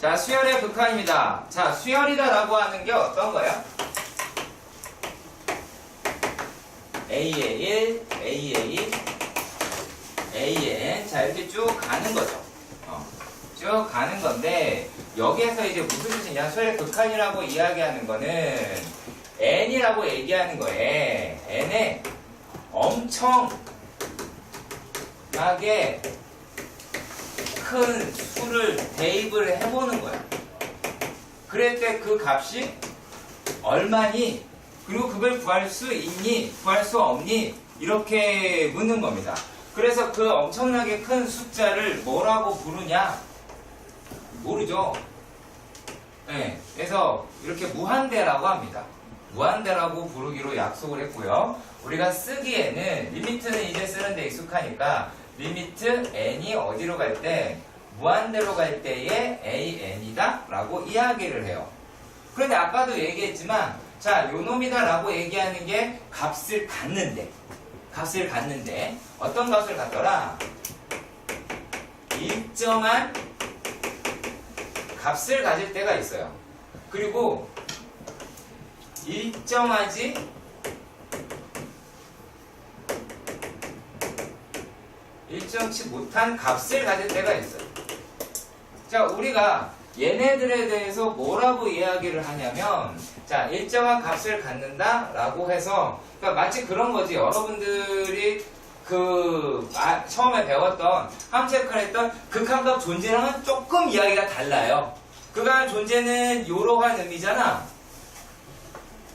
자, 수열의 극한입니다. 자, 수열이다라고 하는 게 어떤 거예요? A의 1, A의 1, A의 N. 자, 이렇게 쭉 가는 거죠. 쭉 가는 건데, 여기에서 이제 무슨 뜻이냐? 수열의 극한이라고 이야기하는 거는 N이라고 얘기하는 거예요. N에 엄청나게 큰 수를 대입을 해보는 거야. 그럴 때 그 값이 얼마니? 그리고 그걸 구할 수 있니? 구할 수 없니? 이렇게 묻는 겁니다. 그래서 그 엄청나게 큰 숫자를 뭐라고 부르냐? 모르죠. 네, 그래서 이렇게 무한대라고 합니다. 무한대라고 부르기로 약속을 했고요. 우리가 쓰기에는 리미트는 이제 쓰는데 익숙하니까 리미트 n이 어디로 갈 때? 무한대로 갈 때의 an이다 라고 이야기를 해요. 그런데 아까도 얘기했지만 자, 요놈이다 라고 얘기하는 게 값을 갖는데 어떤 값을 갖더라? 일정한 값을 가질 때가 있어요. 그리고 일정하지 일정치 못한 값을 가질 때가 있어요. 자, 우리가 얘네들에 대해서 뭐라고 이야기를 하냐면 자, 일정한 값을 갖는다 라고 해서 그러니까 마치 그런 거지. 여러분들이 처음에 배웠던 함체역할했던 극한값 존재랑은 조금 이야기가 달라요. 극한 존재는 이러한 의미잖아.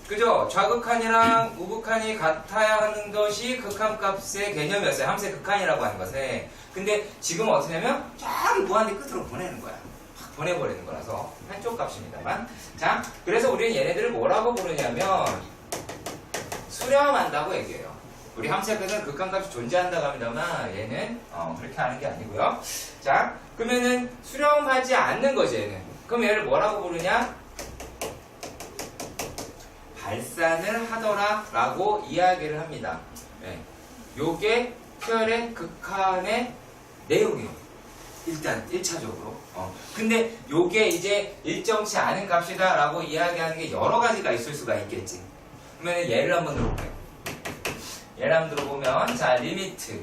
그죠? 좌극한이랑 우극한이 같아야 하는 것이 극한값의 개념이었어요. 함수의 극한이라고 하는 것에. 근데 지금 어떠냐면 저기 무한대 끝으로 보내는 거야. 확 보내버리는 거라서 한쪽 값입니다만. 자, 그래서 우리는 얘네들을 뭐라고 부르냐면 수렴한다고 얘기해요. 우리 함수의 끝은 극한값이 존재한다고 합니다만 얘는 그렇게 하는 게 아니고요. 자, 그러면은 수렴하지 않는 거지 얘는. 그럼 얘를 뭐라고 부르냐? 발산을 하더라 라고 이야기를 합니다. 네. 요게 수열의 극한의 내용이에요. 일단 1차적으로. 근데 요게 이제 일정치 않은 값이다 라고 이야기하는 게 여러 가지가 있을 수가 있겠지. 그러면 예를 한번 들어볼게요. 예를 한번 들어보면 자, 리미트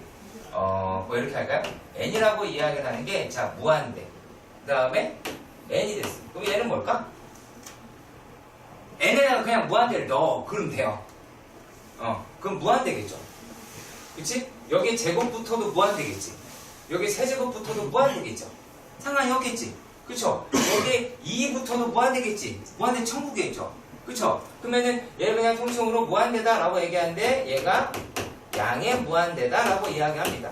뭐 이렇게 할까요? n이라고 이야기를 하는 게 자, 무한대. 그 다음에 n이 됐어. 그럼 얘는 뭘까? n에다가 그냥 무한대를 넣어. 그러면 돼요. 그럼 무한대겠죠. 그치? 여기 제곱부터도 무한대겠지. 여기 세제곱부터도 무한대겠죠. 상관이 없겠지. 그쵸? 여기 2부터도 무한대겠지. 무한대 천국이겠죠. 그쵸? 그러면은 얘를 그냥 통칭으로 무한대다 라고 얘기하는데 얘가 양의 무한대다 라고 이야기합니다.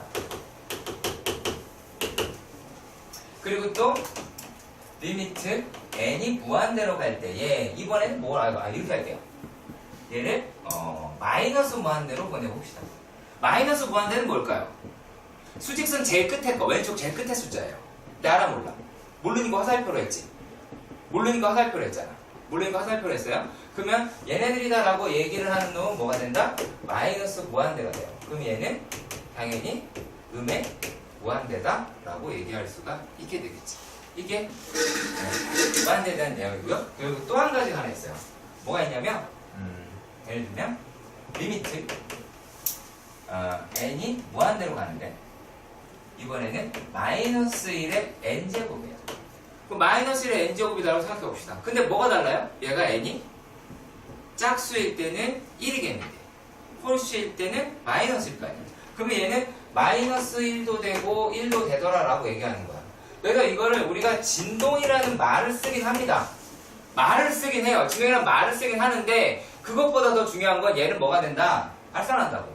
그리고 또 리미트 n이 무한대로 갈 때 얘 이번에는 이렇게 할게요. 얘를 마이너스 무한대로 보내봅시다. 마이너스 무한대는 뭘까요? 수직선 제일 끝에 거, 왼쪽 제일 끝에 숫자예요. 근데 알아 몰라? 모르니까 화살표로 했지. 모르니까 화살표로 했잖아. 모르니까 화살표로 했어요. 그러면 얘네들이다 라고 얘기를 하는 놈은 뭐가 된다? 마이너스 무한대가 돼요. 그럼 얘는 당연히 음의 무한대다 라고 얘기할 수가 있게 되겠지. 이게 무한대에 대한 내용이고요. 그리고 또 한 가지가 하나 있어요. 뭐가 있냐면 예를 들면 리미트 n이 무한대로 가는데 이번에는 마이너스 1의 n제곱이에요. 그럼 마이너스 1의 n제곱이라고 생각해 봅시다. 근데 뭐가 달라요? 얘가 n이 짝수일 때는 1이겠는데 홀수일 때는 마이너스일 거 아니에요. 그러면 얘는 마이너스 1도 되고 1도 되더라 라고 얘기하는 거야. 그래서 이거를 우리가 진동이라는 말을 쓰긴 합니다. 말을 쓰긴 해요. 진동이라는 말을 쓰긴 하는데 그것보다 더 중요한 건 얘는 뭐가 된다? 발산한다고.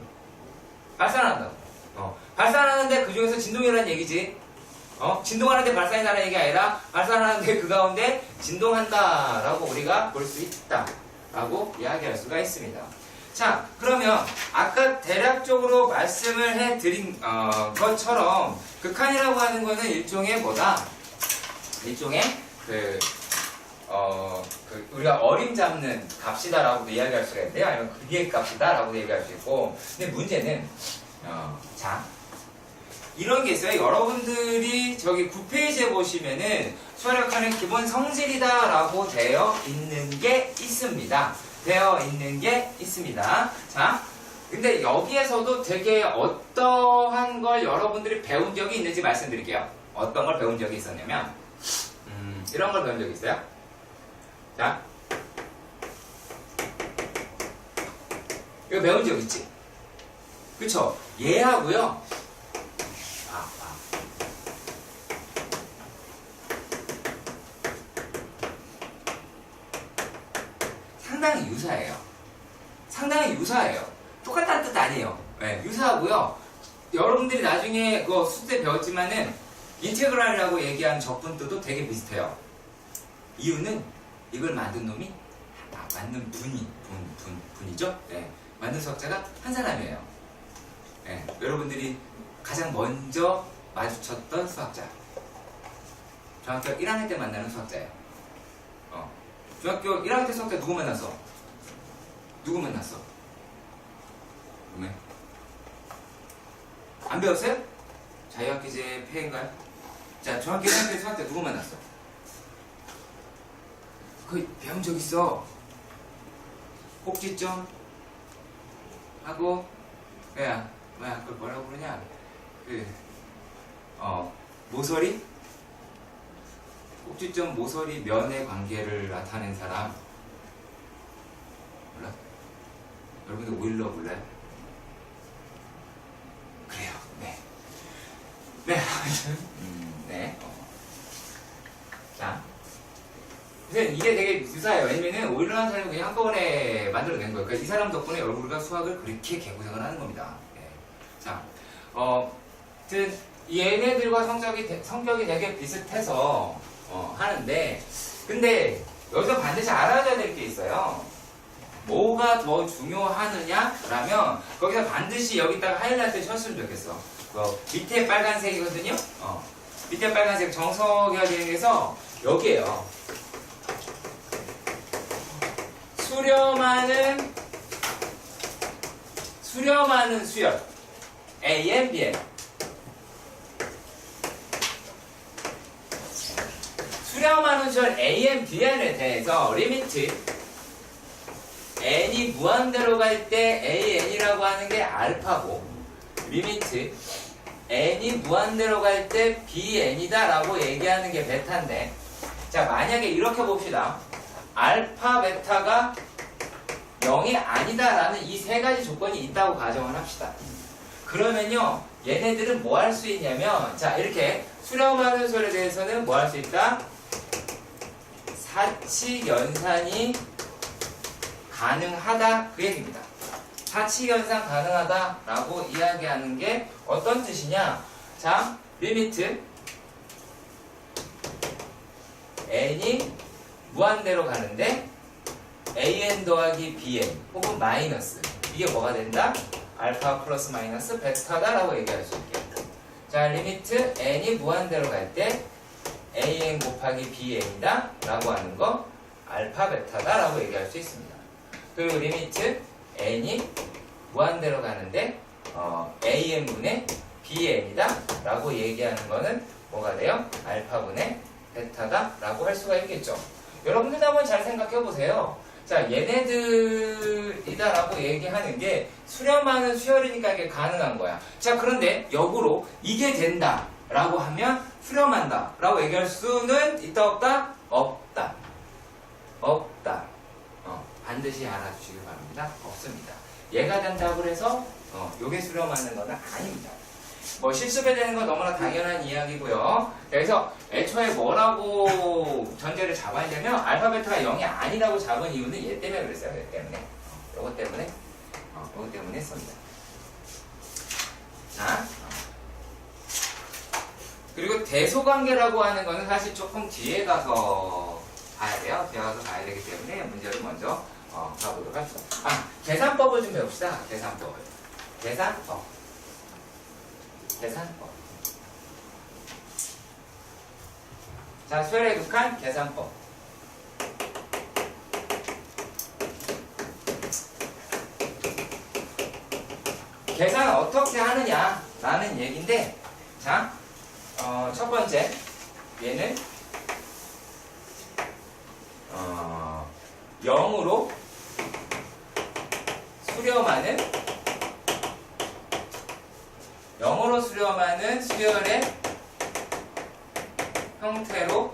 발산하는데 그 중에서 진동이라는 얘기지. 진동하는데 발산이 나는 얘기가 아니라 발산하는데 그 가운데 진동한다 라고 우리가 볼 수 있다 라고 이야기할 수가 있습니다. 자, 그러면 아까 대략적으로 말씀을 해드린 것처럼 극한이라고 하는 거는 일종의 뭐다? 일종의 우리가 어림잡는 값이다라고도 이야기할 수가 있는데요. 아니면 극의 값이다라고도 얘기할 수 있고. 근데 문제는 자, 이런 게 있어요. 여러분들이 저기 9페이지에 보시면은 수화력하는 기본 성질이다라고 되어 있는 게 있습니다. 자, 근데 여기에서도 되게 어떠한 걸 여러분들이 배운 적이 있는지 말씀드릴게요. 어떤 걸 배운 적이 있었냐면, 이런 걸 배운 적이 있어요. 자, 이거 배운 적 있지? 그쵸? 얘하고요. 상당히 유사해요. 똑같다는 뜻 아니에요. 네, 유사하고요. 여러분들이 나중에 그 수수 때 배웠지만은 인테그랄이라고 얘기하는 적분도도 되게 비슷해요. 이유는 이걸 만든 놈이 만든 분이죠. 네, 만든 수학자가 한 사람이에요. 네, 여러분들이 가장 먼저 마주쳤던 수학자. 중학교 1학년 때 만나는 수학자예요. 중학교 1학년 때 수학자 누구 만났어? 왜? 안 배웠어요? 자유학기제 폐인가요? 자, 중학교 1학년 때 수학자 누구 만났어? 그거 배운 적 있어. 꼭지점 하고 그걸 뭐라고 그러냐? 모서리? 꼭지점 모서리 면의 관계를 나타낸 사람 몰라? 여러분들 오일러 몰라요? 그래요. 아무튼 자, 근데 이게 되게 유사해요. 왜냐면은 오일러라는 사람이 그냥 한꺼번에 만들어낸 거예요. 그러니까 이 사람 덕분에 여러분들과 수학을 그렇게 개구생을 하는 겁니다. 자, 아무튼 얘네들과 성격이 되게 비슷해서 하는데, 근데 여기서 반드시 알아줘야 될 게 있어요. 뭐가 더 중요하느냐라면 거기서 반드시 여기다가 하이라이트 쳤으면 좋겠어. 밑에 빨간색이거든요. 밑에 빨간색 정석여기에서 여기에요. 수렴하는 수열 AM, BM. 수렴하는 수열 AM, BM에 대해서 리미트 n이 무한대로 갈 때 AN이라고 하는 게 알파고, 리미트 n이 무한대로 갈 때 BN이다 라고 얘기하는 게 베타인데, 자, 만약에 이렇게 봅시다. 알파, 베타가 0이 아니다 라는 이 세 가지 조건이 있다고 가정을 합시다. 그러면요, 얘네들은 뭐 할 수 있냐면, 자, 이렇게 수렴하는 수열에 대해서는 뭐 할 수 있다? 사칙연산이 가능하다, 그 얘기입니다. 사칙연산 가능하다라고 이야기하는 게 어떤 뜻이냐? 자, 리미트 n이 무한대로 가는데 an 더하기 bn 혹은 마이너스, 이게 뭐가 된다? 알파 플러스 마이너스 베타다라고 얘기할 수 있게. 자, 리미트 n이 무한대로 갈 때 an 곱하기 bn이다 라고 하는 거 알파 베타다 라고 얘기할 수 있습니다. 그리고 리미트 n이 무한대로 가는데 an분의 bn이다 라고 얘기하는 거는 뭐가 돼요? 알파분의 베타다 라고 할 수가 있겠죠. 여러분들 한번 잘 생각해 보세요. 자, 얘네들이다 라고 얘기하는 게 수렴하는 수열이니까 이게 가능한 거야. 자, 그런데 역으로 이게 된다 라고 하면 수렴한다 라고 얘기할 수는 있다 없다? 없다. 반드시 알아주시기 바랍니다. 없습니다. 얘가 된다고 해서 요게 수렴하는 건 아닙니다. 뭐 실습에 되는 건 너무나 당연한 이야기고요. 그래서 애초에 뭐라고 전제를 잡아야 되면 알파 베타가 0이 아니라고 잡은 이유는 얘 때문에 그랬어요. 얘 때문에. 요거 때문에 했습니다. 자, 그리고 대소관계라고 하는 거는 사실 조금 뒤에 가서 봐야 돼요. 뒤에 가서 봐야 되기 때문에 문제를 먼저 가보도록 합시다. 계산법을 좀 배웁시다. 계산법. 자, 수열에 국한 계산법. 계산을 어떻게 하느냐라는 얘기인데, 자, 첫 번째 얘는 0으로 수렴하는 수열의 형태로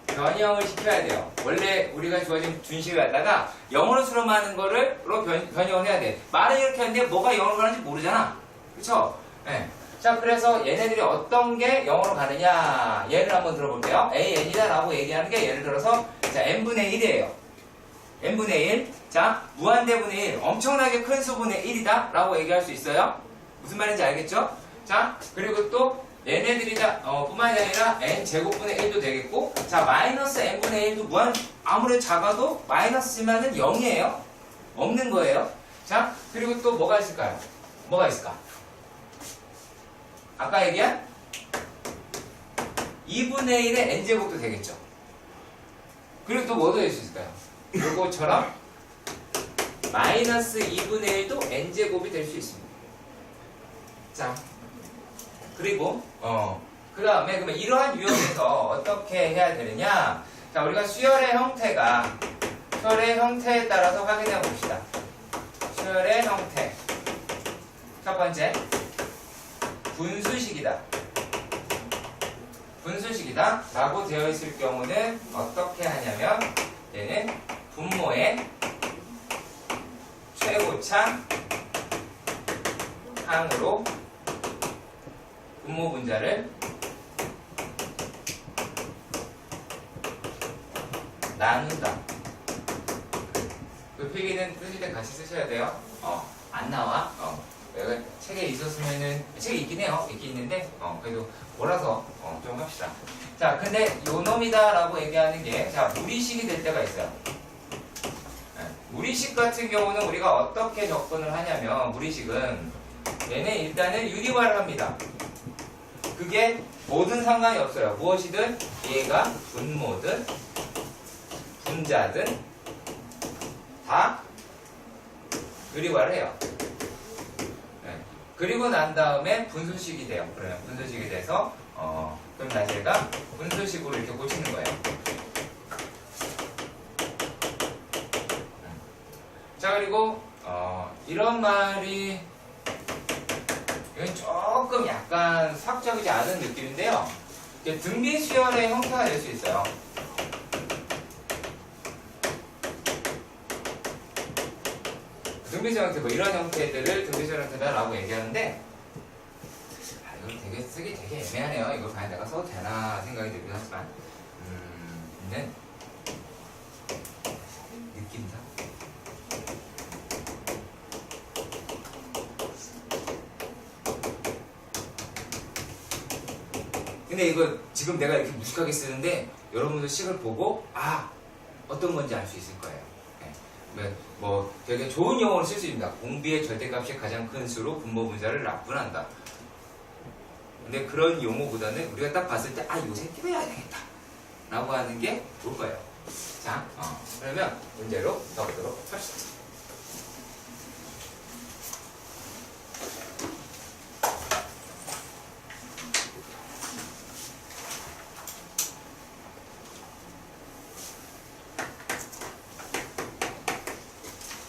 변형을 시켜야 돼요. 원래 우리가 주어진 준식을 갖다가 0으로 수렴하는 거로 변형을 해야 돼. 말은 이렇게 하는데 뭐가 0으로 가는지 모르잖아. 그쵸? 네. 자, 그래서 얘네들이 어떤 게 0으로 가느냐. 예를 한번 들어볼게요. AN이다 라고 얘기하는 게 예를 들어서 자, n분의 1이에요. n분의 1. 자, 무한대분의 1. 엄청나게 큰 수분의 1이다 라고 얘기할 수 있어요. 무슨 말인지 알겠죠? 자, 그리고 또 얘네들이 다 뿐만이 아니라 n제곱분의 1도 되겠고, 자, 마이너스 n분의 1도 아무리 작아도 마이너스지만은 0이에요. 없는 거예요. 자, 그리고 또 뭐가 있을까요? 뭐가 있을까? 아까 얘기한 2분의 1의 n제곱도 되겠죠. 그리고 또 뭐도 될 수 있을까요? 요거처럼 마이너스 2분의 1도 n제곱이 될 수 있습니다. 자, 그리고 그 다음에 그러면 이러한 유형에서 어떻게 해야 되느냐. 자, 우리가 수열의 형태에 따라서 확인해 봅시다. 수열의 형태 첫 번째 분수식이다 라고 되어 있을 경우는 어떻게 하냐면 얘는 분모의 최고차 항으로 분모 분자를 나눈다. 그 필기는 쓰실 때 같이 쓰셔야 돼요. 안 나와. 내가 책에 있었으면은, 책에 있긴 해요. 있긴 있는데, 그래도 몰아서 좀 합시다. 자, 근데 요 놈이다 라고 얘기하는 게, 자, 무리식이 될 때가 있어요. 무리식 같은 경우는 우리가 어떻게 접근을 하냐면, 무리식은 얘는 일단은 유리화를 합니다. 그게 뭐든 상관이 없어요. 무엇이든 얘가 분모든 분자든 다 유리화를 해요. 네. 그리고 난 다음에 분수식이 돼요. 그러면 분수식이 돼서 그럼 다시 얘가 분수식으로 이렇게 고치는 거예요. 자, 그리고 이런 말이 이건 조금 약간 수학적이지 않은 느낌인데요. 등비수열의 형태가 될 수 있어요. 등비수열 형태, 뭐 이런 형태들을 등비수열 형태다라고 얘기하는데, 이거 되게 쓰기 되게 애매하네요. 이거 과연 내가 써도 되나 생각이 들긴 하지만, 있는 느낌상. 근데 이거 지금 내가 이렇게 무식하게 쓰는데 여러분들 식을 보고 어떤 건지 알 수 있을 거예요. 네. 뭐 되게 좋은 용어로 쓸 수 있습니다. 공비의 절대값이 가장 큰 수로 분모 분자를 납분한다. 근데 그런 용어보다는 우리가 딱 봤을 때 요 새끼 외워야 되겠다 라고 하는 게 좋을 거예요. 자, 그러면 문제로 가보도록 합시다.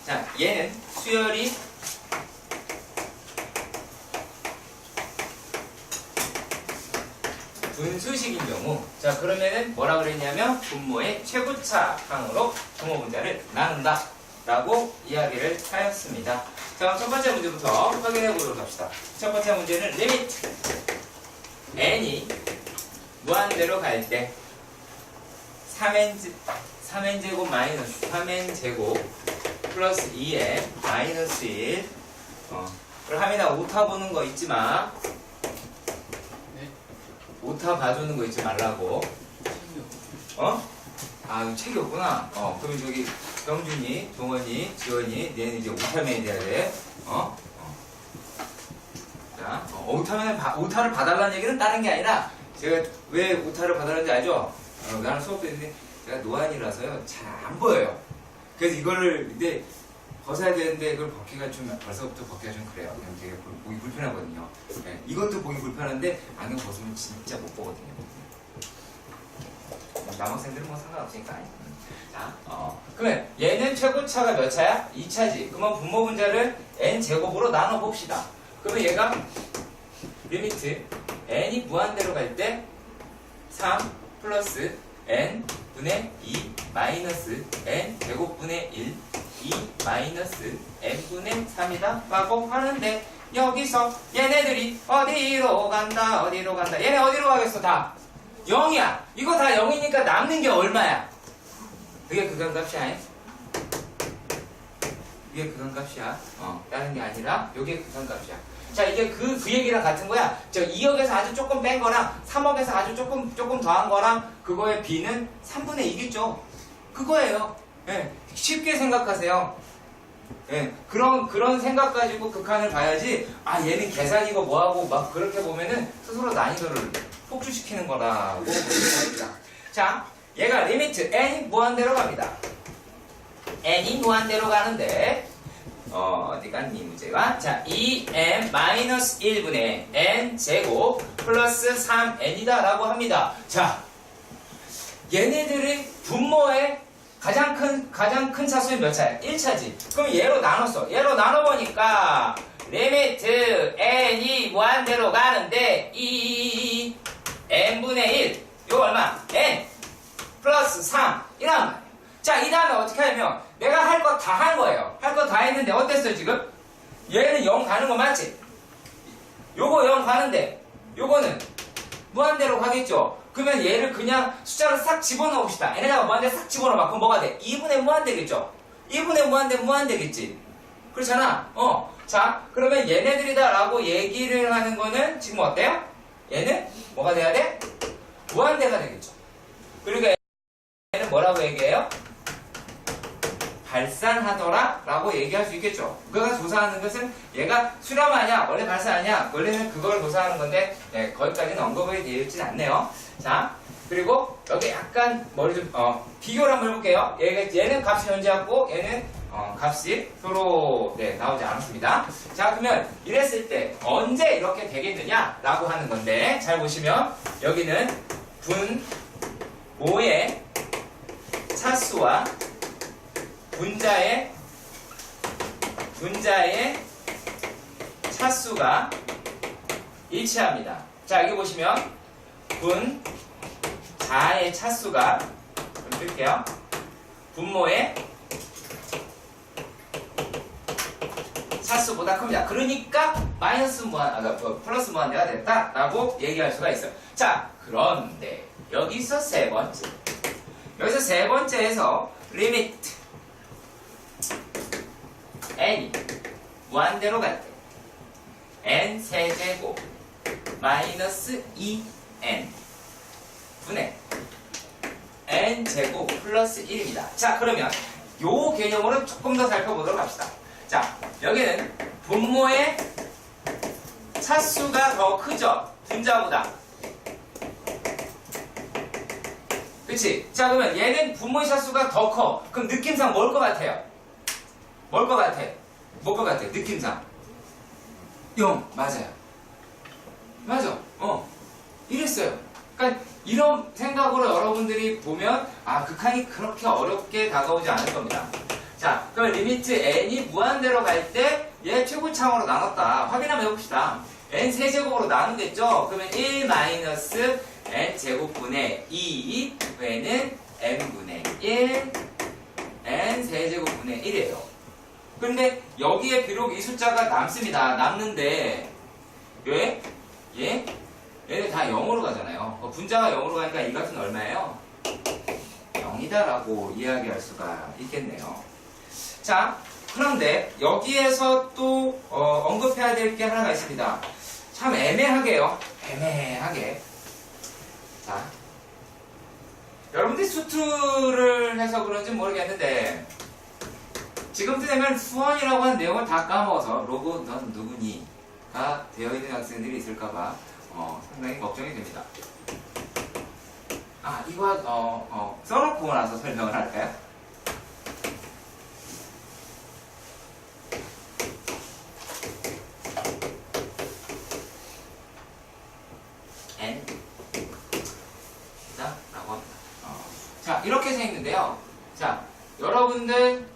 자, 얘는 수열이 분수식인 경우, 자, 그러면은 뭐라 그랬냐면 분모의 최고차 항으로 분모 분자를 나눈다 라고 이야기를 하였습니다. 자, 첫 번째 문제부터 확인해 보도록 합시다. 첫 번째 문제는 리미트 n이 무한대로 갈 때 3n제곱 마이너스 3n제곱 플러스 2n 마이너스 1 그럼 하민아 오타 보는 거 잊지 마. 네? 오타 봐주는 거 잊지 말라고. 책이 없구나. 그러면 저기 병준이, 동원이, 지원이 얘는 이제 오타맨이 돼야 돼. 자, 오타를 봐달라는 얘기는 다른 게 아니라 제가 왜 오타를 봐달라는지 알죠? 나는 수업 때는데 제가 노안이라서요 잘 안 보여요. 그래서 이거를 이제 벗어야 되는데 그걸 벗기가 좀 벌써부터 벗기가 좀 그래요. 그냥 되게 보기 불편하거든요. 네, 이것도 보기 불편한데 안경 벗으면 진짜 못 보거든요. 남학생들은 뭐 상관없으니까. 자, 그러면 얘는 최고차가 몇 차야? 2차지. 그러면 분모 분자를 n제곱으로 나눠 봅시다. 그러면 얘가 리미트 n이 무한대로 갈 때 3 플러스 n분의 2 마이너스 n제곱분의 1 2 마이너스 n분의 3이다 라고 하는데 여기서 얘네들이 어디로 간다 얘네 어디로 가겠어? 다 0이야. 이거 다 0이니까 남는 게 얼마야? 그게 극한값이야. 이게 극한값이야. 다른 게 아니라 이게 극한값이야. 자, 이게 그 얘기랑 같은 거야. 저 2억에서 아주 조금 뺀 거랑 3억에서 아주 조금 더한 거랑 그거의 b는 3분의 2겠죠. 그거예요. 예, 쉽게 생각하세요. 예, 그런 생각 가지고 극한을 봐야지, 아, 얘는 계산이고 뭐하고 막 그렇게 보면은 스스로 난이도를 폭주시키는 거라고 보시면 됩니다. 자, 얘가 리미트 n이 무한대로 갑니다. n이 무한대로 가는데, 어디 갔니 문제가? 자, 2n-1분의 n제곱 플러스 3n이다 라고 합니다. 자, 얘네들의 분모의 가장 큰 차수는 몇 차야? 1차지. 그럼 얘로 나눴어. 얘로 나눠보니까 리미트 n이 무한대로 가는데 n분의 1 이거 얼마? n 플러스 3 이란 말이야. 자, 이 다음에 어떻게 하냐면 내가 할 거 다 한 거예요. 할 거 다 했는데 어땠어 지금? 얘는 0 가는 거 맞지? 요거 0 가는데 요거는 무한대로 가겠죠? 그러면 얘를 그냥 숫자로 싹 집어넣읍시다. n에다가 무한대 싹 집어넣어봐. 그럼 뭐가 돼? 2분의 무한대겠죠? 2분의 무한대겠지? 그렇잖아. 자, 그러면 얘네들이다 라고 얘기를 하는 거는 지금 어때요? 얘는 뭐가 돼야 돼? 무한대가 되겠죠. 그리고 얘는 뭐라고 얘기해요? 발산하더라 라고 얘기할 수 있겠죠. 그가 조사하는 것은 얘가 수렴하냐 원래 발산하냐 원래는 그걸 조사하는 건데 거기까지는 언급이 되어 있진 않네요. 자, 그리고 여기 약간 머리 좀 비교를 한번 해볼게요. 얘는 값이 존재하고 얘는 값이 서로 나오지 않았습니다. 자, 그러면 이랬을 때 언제 이렇게 되겠느냐 라고 하는 건데, 잘 보시면 여기는 분모의 차수와 분자의 차수가 일치합니다. 자, 여기 보시면 분자의 차수가, 좀 뜰게요. 분모의 차수보다 큽니다. 그러니까 플러스 무한대가 됐다라고 얘기할 수가 있어요. 자, 그런데 여기서 세 번째에서 리미트 n이 무한대로 갈 때 n 세제곱 마이너스 2n 분의 n제곱 플러스 1입니다. 자, 그러면 요 개념으로 조금 더 살펴보도록 합시다. 자, 여기는 분모의 차수가 더 크죠? 분자보다. 그치? 자, 그러면 얘는 분모의 차수가 더 커. 그럼 느낌상 뭘 것 같아요? 뭘 것 같아? 느낌상 0. 맞아요. 맞아. 이랬어요. 그러니까 이런 생각으로 여러분들이 보면 극한이 그렇게 어렵게 다가오지 않을 겁니다. 자, 그럼 리미트 n이 무한대로 갈 때 얘 최고차항으로 나눴다. 확인 한번 해봅시다. n 세제곱으로 나누겠죠? 그러면 1 마이너스 n 제곱분의 2 n은 n분의 1 n 세제곱분의 1이에요. 근데 여기에 비록 이 숫자가 남습니다. 남는데 왜? 얘네 다 0으로 가잖아요. 분자가 0으로 가니까 이 값은 얼마예요? 0이다라고 이야기할 수가 있겠네요. 자, 그런데 여기에서 또 언급해야 될 게 하나가 있습니다. 참 애매하게요. 애매하게. 자, 여러분들이 수투를 해서 그런지 모르겠는데 지금 되면 수원이라고 하는 내용을 다 까먹어서 로그 넌 누구니?가 되어 있는 학생들이 있을까봐 상당히 걱정이 됩니다. 이거 써놓고 나서 설명을 할까요? 자, 이렇게 생겼는데요. 자, 여러분들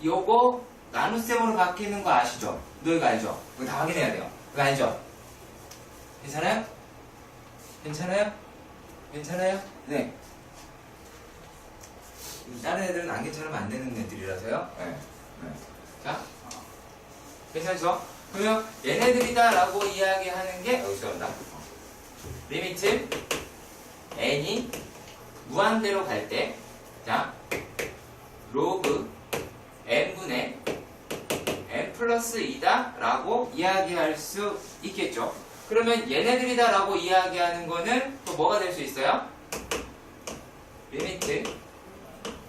요거 나눗셈으로 바뀌는 거 아시죠? 너희가 알죠? 이거 다 확인해야 돼요. 그거 알죠? 괜찮아요? 괜찮아요? 괜찮아요? 네. 다른 애들은 안 괜찮으면 안 되는 애들이라서요. 네. 네. 자, 괜찮죠? 그러면 얘네들이다 라고 이야기하는 게 여기서 온다. 리미트 n이 무한대로 갈 때, 자, 로그 n분의 n 플러스 2다 라고 이야기할 수 있겠죠. 그러면 얘네들이다 라고 이야기하는 거는 또 뭐가 될 수 있어요? 리미트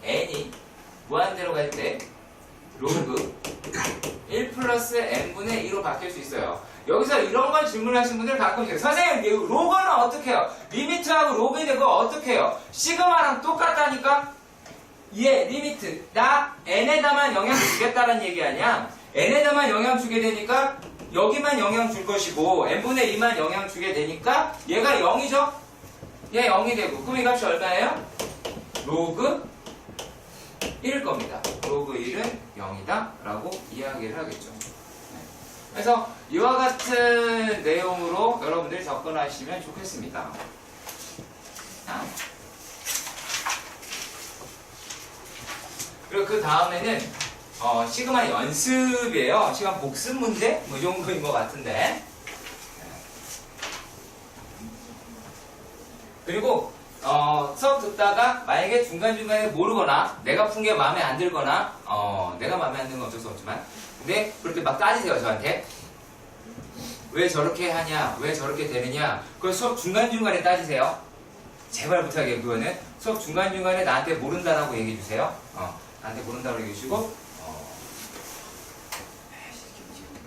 n이 무한대로 갈 때 로그 1 플러스 n분의 2로 바뀔 수 있어요. 여기서 이런 걸 질문하신 분들 가끔 있어요. 선생님, 로그는 어떻게 해요? 리미트하고 로그인데 그거 어떻게 해요? 시그마랑 똑같다니까? 예, 리미트. 나 n에다만 영향 주겠다는 얘기 아니야? n에다만 영향 주게 되니까 여기만 영향 줄 것이고 n분의 2만 영향 주게 되니까 얘가 0이죠? 얘 0이 되고 그럼 이 값이 얼마예요? 로그 1일 겁니다. 로그 1은 0이다 라고 이야기를 하겠죠. 그래서 이와 같은 내용으로 여러분들이 접근하시면 좋겠습니다. 그리고 그 다음에는 시그마 연습이에요. 시간 복습 문제? 뭐 이 정도인 것 같은데. 그리고 수업 듣다가 만약에 중간중간에 모르거나 내가 푼 게 마음에 안 들거나 내가 마음에 안 드는 건 어쩔 수 없지만 근데 그럴 때 막 따지세요 저한테. 왜 저렇게 하냐? 왜 저렇게 되느냐? 그걸 수업 중간중간에 따지세요. 제발 부탁해요. 그거는 수업 중간중간에 나한테 모른다라고 얘기해 주세요. 나한테 모른다고 얘기해 주시고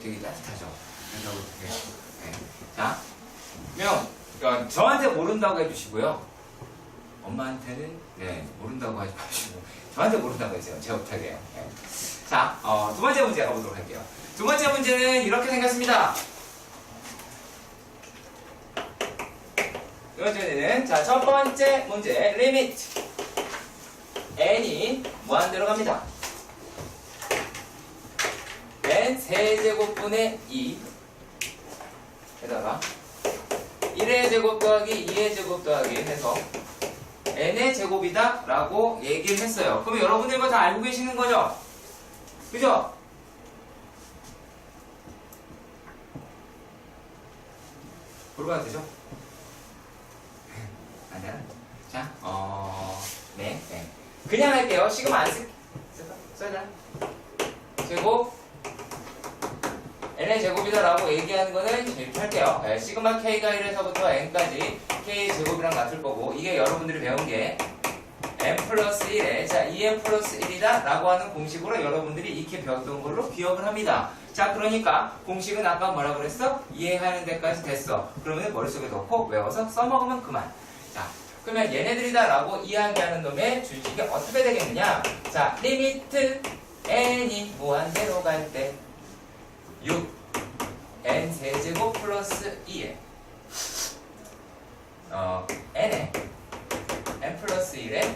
되게 따뜻하죠. 그래서 네. 자, 그러면 저한테 모른다고 해주시고요. 엄마한테는 네 모른다고 하지 마시고 저한테 모른다고 해주세요. 제가 부탁해요. 네. 자, 두 번째 문제 가보도록 할게요. 두 번째 문제는 이렇게 생겼습니다. 두 번째 문제는 자, 첫 번째 문제 리미트 n이 무한대로 갑니다. n 세제곱분의 2 에다가 1의 제곱 더하기 2의 제곱 더하기 해서 n의 제곱이다 라고 얘기를 했어요. 그럼 여러분들 이거 다 알고 계시는 거죠? 그죠? 물어봐도 되죠? 아니야? 자, 네. 그냥 할게요. 시그마 안 써야 제곱 n의 제곱이다 라고 얘기하는 거는 이렇게 할게요. 네, 시그마 k가 1에서부터 n까지 k 제곱이랑 같을 거고 이게 여러분들이 배운 게 n 플러스 1에 자 2n 플러스 1이다 라고 하는 공식으로 여러분들이 익히 배웠던 걸로 기억을 합니다. 자, 그러니까 공식은 아까 뭐라 그랬어? 이해하는 데까지 됐어. 그러면 머릿속에 넣고 외워서 써먹으면 그만. 자, 그러면 얘네들이다 라고 이야기하는 놈의 주식이 어떻게 되겠느냐? 자, 리미트 n이 무한대로 갈 때 6 n 세제곱 플러스 2에 n에 n 플러스 1에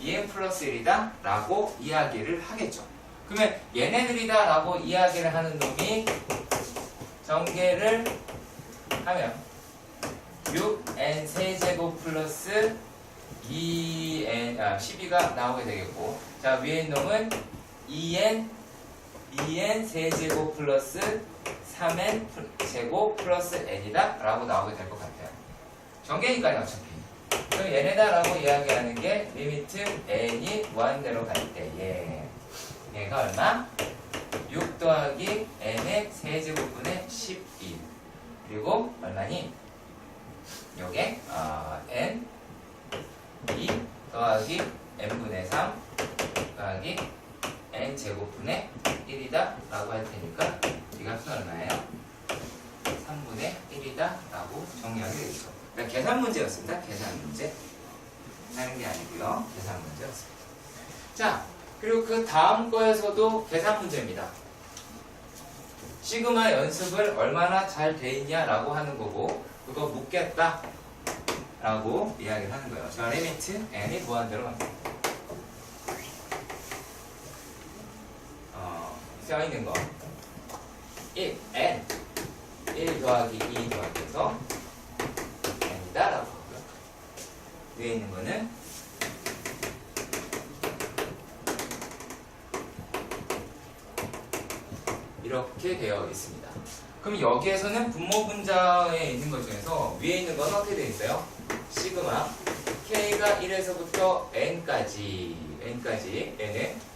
2n 플러스 1이다 라고 이야기를 하겠죠. 그러면 얘네들이다 라고 이야기를 하는 놈이 전개를 하면 6n 세제곱 플러스 12가 나오게 되겠고 자, 위에 있는 놈은 2n 세제곱 플러스 3n 제곱 플러스 n이다 라고 나오게 될 것 같아요. 전개니까요 어차피. 그럼 얘네다 라고 이야기하는 게 리미트 n이 무한대로 갈 때 얘가 얼마? 6 더하기 n의 세제곱분의 12 그리고 얼마니? 요게 n 2 더하기 n분의 3 더하기 n 제곱분의 1이다 라고 할 테니까 이 값은 얼마예요? 3분의 1이다 라고 정리하게 되겠죠. 그러니까 계산 문제였습니다. 계산 문제 하는 게 아니고요. 계산 문제였습니다. 자, 그리고 그 다음 거에서도 계산 문제입니다. 시그마 연습을 얼마나 잘 돼 있냐 라고 하는 거고 그거 묻겠다 라고 이야기를 하는 거예요. 자, 리미트 n이 무한대로 갑니다. 써있는 거 1, n 1 더하기 2 더하기해서 n이다 라고 하고요. 위에 있는 거는 이렇게 되어 있습니다. 그럼 여기에서는 분모 분자에 있는 것 중에서 위에 있는 건 어떻게 되어 있어요? 시그마 k가 1에서부터 n까지 n은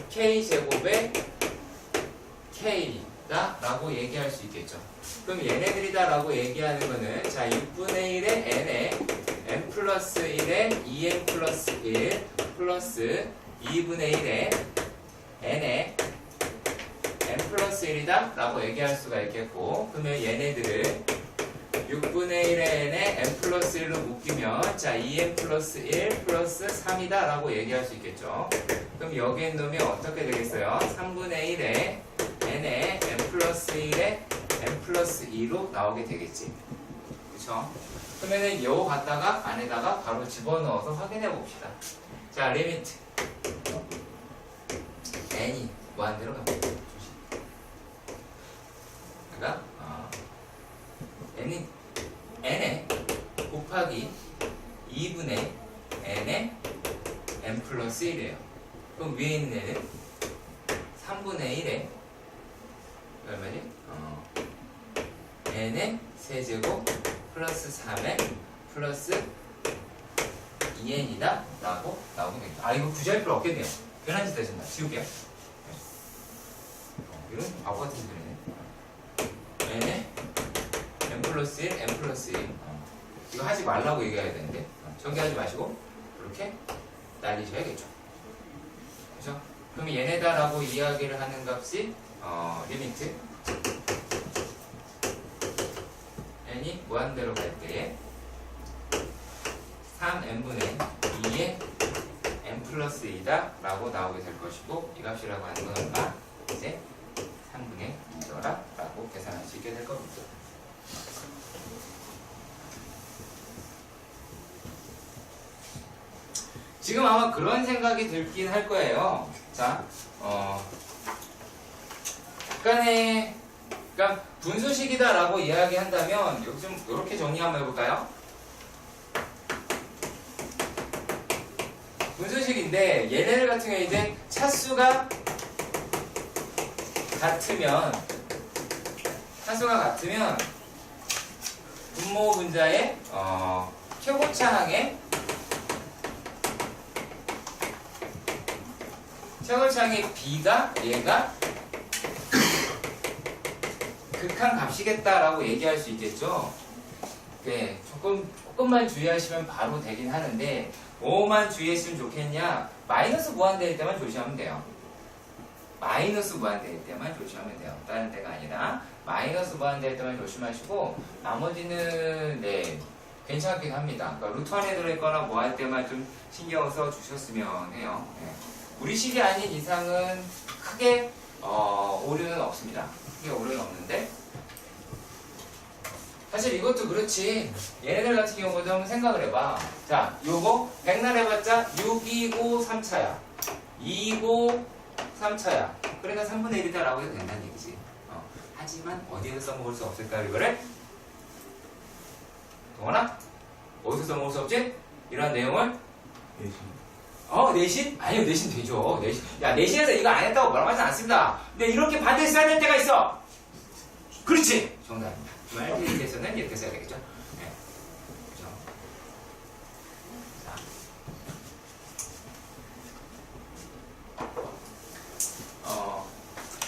k제곱의 k다 라고 얘기할 수 있겠죠. 그럼 얘네들이다 라고 얘기하는 거는 자 6분의 1의 n에 n 플러스 1에 2n 플러스 1 플러스 2분의 1에 n에 n 플러스 1이다 라고 얘기할 수가 있겠고, 그러면 얘네들을 6분의 1의 n에 n 플러스 1로 묶이면 자 2n 플러스 1 플러스 3이다 라고 얘기할 수 있겠죠. 그럼 여기에 놓으면 어떻게 되겠어요? 3분의 1에 n에 n 플러스 1에 n 플러스 2로 나오게 되겠지. 그쵸? 그러면은 요 갖다가 안에다가 바로 집어넣어서 확인해 봅시다. 자, 리미트 n이 무한대로 갑니다. 그러니까 n에 곱하기 2분의 n에 n 플러스 1이에요. 그럼 위에 있는 n은 3분의 1에 얼마지? n의 세제곱 플러스 3n 플러스 2n이다 라고 나오게 되겠다. 아, 이거 굳이 할 필요 없겠네요. 변환지 되셨나? 지울게요. 이런 바보 같은 소리네. n에 n 플러스 1, n 플러스 1. 이거 하지 말라고 얘기해야 되는데 전개하지 마시고 이렇게 날리셔야겠죠. 그죠? 그럼 얘네다라고 이야기를 하는 값이 리미트 n이 무한대로 갈 때에 3n분의 2의 n 플러스 2다 라고 나오게 될 것이고, 이 값이라고 하는 건 얼마? 이제 3분의 2더라 라고 계산할 수 있게 될 겁니다. 지금 아마 그런 생각이 들긴 할 거예요. 자, 약간의, 그러니까 분수식이다라고 이야기한다면 여기 좀 이렇게 정리 한번 해볼까요? 분수식인데 얘네들 같은 경우에 이제 차수가 같으면 분모 분자의 최고차항의 b가 얘가 극한 값이겠다라고 얘기할 수 있겠죠. 네, 조금만 주의하시면 바로 되긴 하는데 뭐만 주의했으면 좋겠냐? 마이너스 무한대일 때만 조심하면 돼요. 마이너스 무한대일 때만 조심하면 돼요. 다른 데가 아니라 마이너스 무한대일 때만 조심하시고 나머지는 네 괜찮긴 합니다. 그러니까 루트 안에 들어있거나 뭐 할 때만 좀 신경 써 주셨으면 해요. 네. 우리 식이 아닌 이상은 크게 오류는 없습니다. 크게 오류는 없는데 사실 이것도 그렇지. 얘네들 같은 경우도 한번 생각을 해봐. 자, 요거 백날 해봤자 6이고 3차야. 2고 3차야. 그러니까 3분의 1이다 라고 해도 된다는 얘기지. 하지만 어디에서 써먹을 수 없을까요, 이거를? 동원아? 어디서 써먹을 수 없지? 이런 내용을? 내신. 내신? 아니요, 내신 되죠. 내신. 야, 내신에서 이거 안 했다고 뭐라고 하지 않습니다. 근데 이렇게 반드시 써야 될 때가 있어. 그렇지! 정답입니다. 말들에서는 이렇게 써야 되겠죠. 네. 그죠? 자.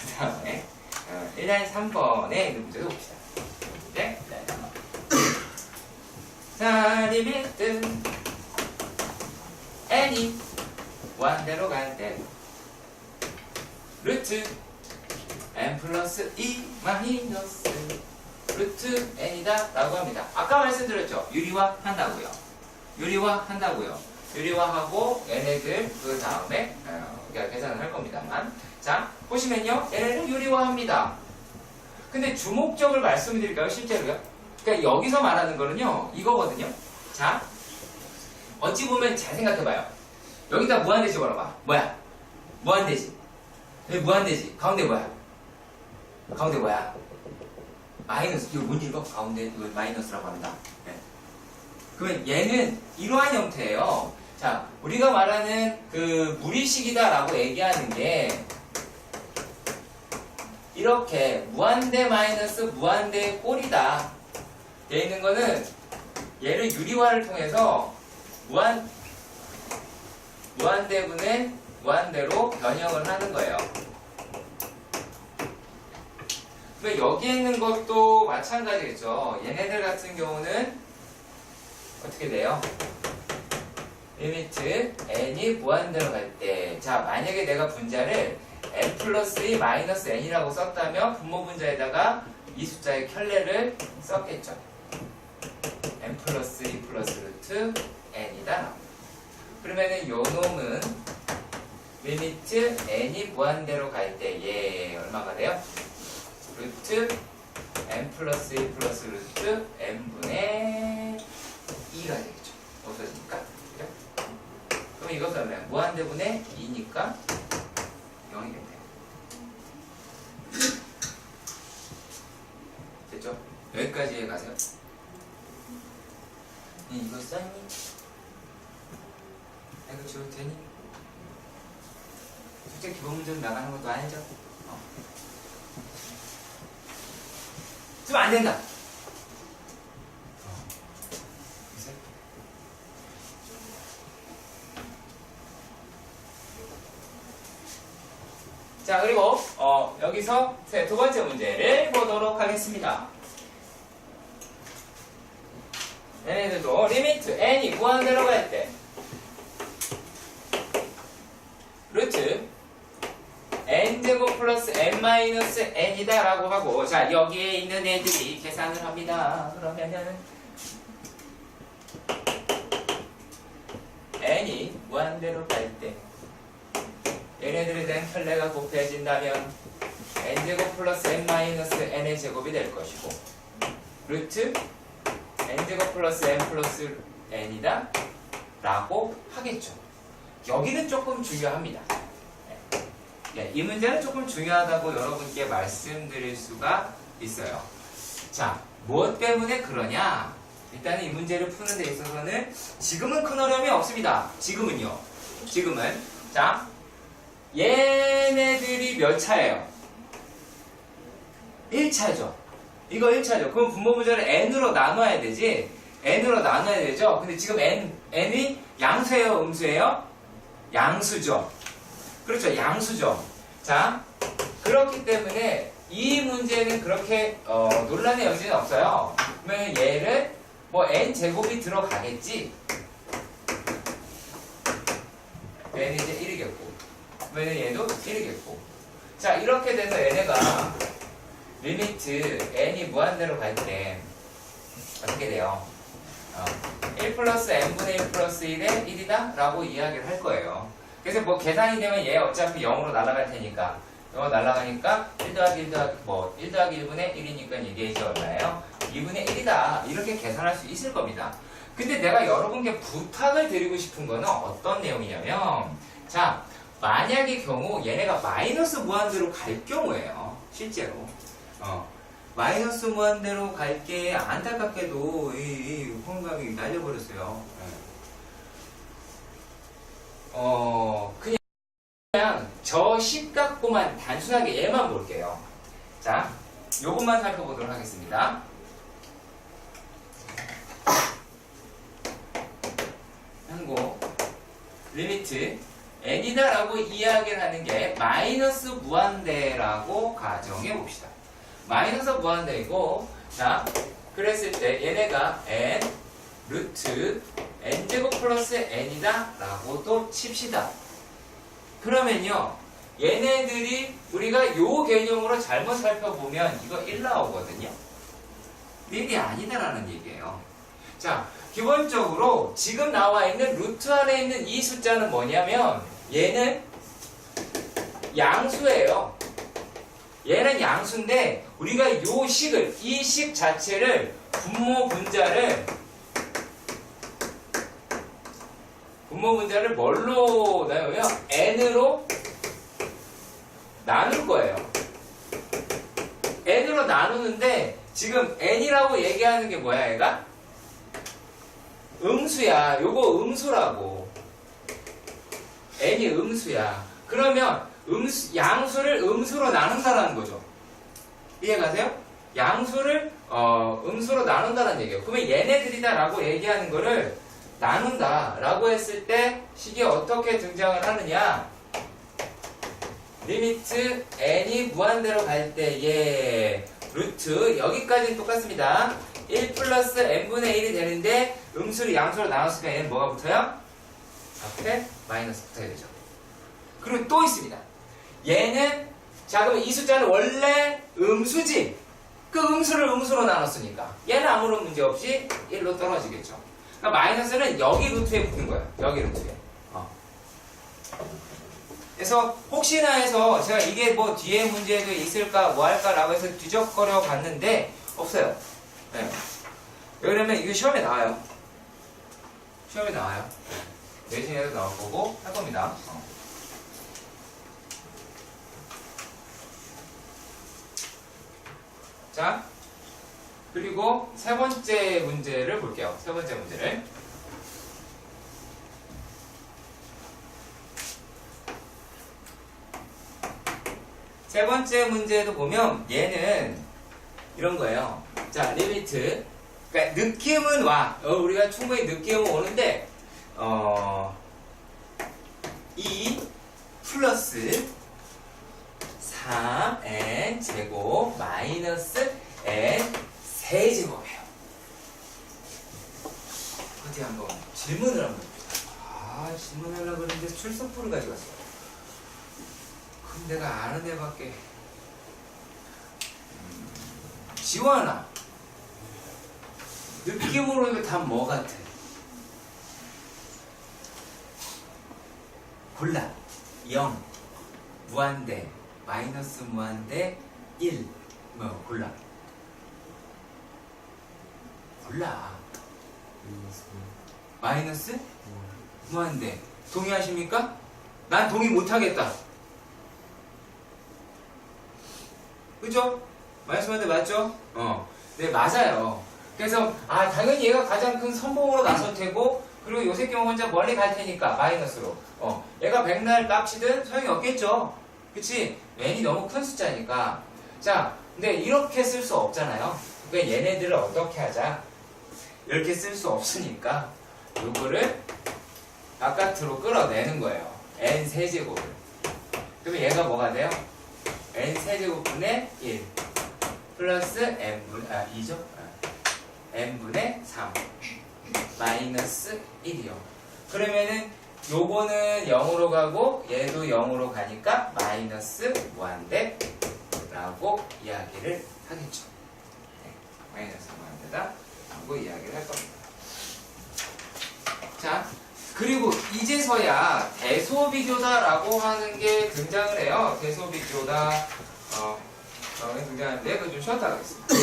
그 다음에 1단 3번에 있는 문제도 봅시다. 네? 자, 리미트 n이 무한대로 갈 때 루트 n 플러스 2 마이너스 루트 n이다 라고 합니다. 아까 말씀드렸죠. 유리화한다고요. 유리화하고 얘네들 그 다음에 계산을 할 겁니다만, 자 보시면요, 얘네들 유리화합니다. 근데 주목적을 말씀드릴까요? 실제로요? 그러니까 여기서 말하는 거는요, 이거거든요. 자, 어찌 보면 잘 생각해봐요. 여기다 무한대 집어넣어봐. 뭐야? 무한대지. 여기 무한대지. 가운데 뭐야? 가운데 뭐야? 마이너스. 이거 뭔 읽어? 가운데 이거 마이너스라고 합니다. 네. 그러면 얘는 이러한 형태예요. 자, 우리가 말하는 그 무리식이다라고 얘기하는 게 이렇게 무한대 마이너스 무한대의 꼴이다 되어 있는 거는 얘를 유리화를 통해서 무한대분의 무한대로 변형을 하는 거예요. 그러니까 여기에 있는 것도 마찬가지겠죠. 얘네들 같은 경우는 어떻게 돼요? 리미트 n이 무한대로 갈 때, 자, 만약에 내가 분자를 n 플러스 2 마이너스 n이라고 썼다면 분모 분자에다가 이 숫자의 켤레를 썼겠죠. n 플러스 2 플러스 루트 n이다. 그러면은 요 놈은 리미트 n이 무한대로 갈 때 얘 얼마가 돼요? 루트 n 플러스 2 플러스 루트 n분의 2가 되겠죠. 없어지니까. 그죠? 그럼 이것은 얼마야? 무한대분의 2니까 0이 된대요. 됐죠? 여기까지 가세요. 이거 썼니? 이거 지워도 되니? 솔직히 기본 문제는 나가는 것도 아니죠? 좀 안 된다! 자, 그리고 여기서 두 번째 문제를 보도록 하겠습니다. 얘네들도 리미트 n이 무한대로 갈 때 루트 n제곱 플러스 n 마이너스 n이다 라고 하고, 자, 여기에 있는 애들이 계산을 합니다. 그러면은 n이 무한대로 갈 때 얘네들에 대한 켤레가 곱해진다면 n제곱 플러스 n 마이너스 n의 제곱이 될 것이고, 루트 n제곱 플러스 n 플러스 n이다 라고 하겠죠. 여기는 조금 중요합니다. 네, 이 문제는 조금 중요하다고 여러분께 말씀드릴 수가 있어요. 자, 무엇 때문에 그러냐? 일단은 이 문제를 푸는 데 있어서는 지금은 큰 어려움이 없습니다. 지금은요. 지금은 자, 얘네들이 몇 차예요? 1차죠. 이거 1차죠. 그럼 분모 분자를 n으로 나눠야 되지. n으로 나눠야 되죠. 근데 지금 n이 양수예요? 음수예요? 양수죠. 그렇죠. 양수죠. 자, 그렇기 때문에 이 문제는 그렇게 논란의 여지는 없어요. 그러면 얘를 뭐 n제곱이 들어가겠지. 얘는 이제 1이겠고, 그러면 얘도 1이겠고. 자, 이렇게 돼서 얘네가 리미트 n이 무한대로 갈 때 어떻게 돼요? 1 플러스 n분의 1 플러스 1의 1이다 라고 이야기를 할 거예요. 그래서 뭐 계산이 되면 얘 어차피 0으로 날아갈 테니까 0으로 날아가니까 1 더하기 1 더하기 1 더하기 1분의 1이니까 이게 이제 얼마예요? 2분의 1이다 이렇게 계산할 수 있을 겁니다. 근데 내가 여러분께 부탁을 드리고 싶은 거는 어떤 내용이냐면, 자, 만약의 경우 얘네가 마이너스 무한대로 갈 경우에요. 실제로 마이너스 무한대로 갈 게 안타깝게도 이 홍각이 날려버렸어요. 그냥 저 식 갖고만 단순하게 얘만 볼게요. 자, 요것만 살펴보도록 하겠습니다. 한고 리미트 n이다 라고 이야기를 하는 게 마이너스 무한대라고 가정해 봅시다. 마이너스 무한대이고, 자, 그랬을 때 얘네가 n 루트 n제곱 플러스 n이다 라고도 칩시다. 그러면요, 얘네들이 우리가 요 개념으로 잘못 살펴보면 이거 1 나오거든요. 1이 아니다라는 얘기예요. 자, 기본적으로 지금 나와 있는 루트 안에 있는 이 숫자는 뭐냐면 얘는 양수예요. 얘는 양수인데 우리가 요 식을, 이 식 자체를 분모 분자를 뭘로 나누냐? n으로 나눌 거예요. n으로 나누는데 지금 n이라고 얘기하는 게 뭐야, 얘가? 음수야. 요거 음수라고. n이 음수야. 그러면 양수를 음수로 나눈다라는 거죠. 이해가세요? 양수를 음수로 나눈다는 얘기예요. 그러면 얘네들이다라고 얘기하는 거를 나눈다라고 했을 때 식이 어떻게 등장을 하느냐? 리미트 n이 무한대로 갈 때에 루트 여기까지는 똑같습니다. 1 플러스 n분의 1이 되는데 음수를 양수로 나눴으니까 얘는 뭐가 붙어요? 앞에 마이너스 붙어야 되죠. 그리고 또 있습니다. 얘는 자 그럼 이 숫자는 원래 음수지. 그 음수를 음수로 나눴으니까 얘는 아무런 문제 없이 1로 떨어지겠죠. 그러니까 마이너스는 여기 루트에 붙는 거예요. 여기 루트에. 그래서 혹시나 해서 제가 이게 뭐 뒤에 문제도 있을까 뭐 할까라고 해서 뒤적거려 봤는데 없어요. 네. 왜냐면 이거 시험에 나와요. 시험에 나와요. 내신에도 나올 거고 할 겁니다. 자, 그리고 세 번째 문제를 볼게요. 세 번째 문제를. 세 번째 문제도 보면 얘는 이런 거예요. 자, 리미트. 그러니까 느낌은 와. 우리가 충분히 느낌은 오는데 2 플러스 4n 제곱 마이너스 n 세제곱이에요. 어디 한번 질문을 한번 해봅시다. 질문하려고 그랬는데 출석부를 가져갔어요. 그럼 내가 아는 애밖에. 지원아, 느낌으로 다 뭐 같아? 골라. 0, 무한대, 마이너스 무한대, 1. 뭐 골라. 골라. 마이너스 무한대. 동의하십니까? 난 동의 못하겠다. 그죠? 마이너스 무한대 맞죠? 네, 맞아요. 그래서 당연히 얘가 가장 큰 선봉으로 나설 테고, 그리고 요 새끼 혼자 멀리 갈 테니까 마이너스로. 얘가 백날 깝치든 소용이 없겠죠. 그치? n이 너무 큰 숫자니까. 자, 근데 이렇게 쓸 수 없잖아요. 그러니까 얘네들을 어떻게 하자? 이렇게 쓸 수 없으니까 요거를 바깥으로 끌어내는 거예요. n 세제곱을. 그러면 얘가 뭐가 돼요? n 세제곱분의 1 플러스 n분의 2죠? n분의 3 마이너스 1이요. 그러면은 요거는 0으로 가고 얘도 0으로 가니까 마이너스 무한대 라고 이야기를 하겠죠. 네, 마이너스 무한대다 라고 이야기를 할 겁니다. 자, 그리고 이제서야 대소비교다 라고 하는 게 등장을 해요. 대소비교다 등장하는데 그거 좀 쉬었다 하겠습니다.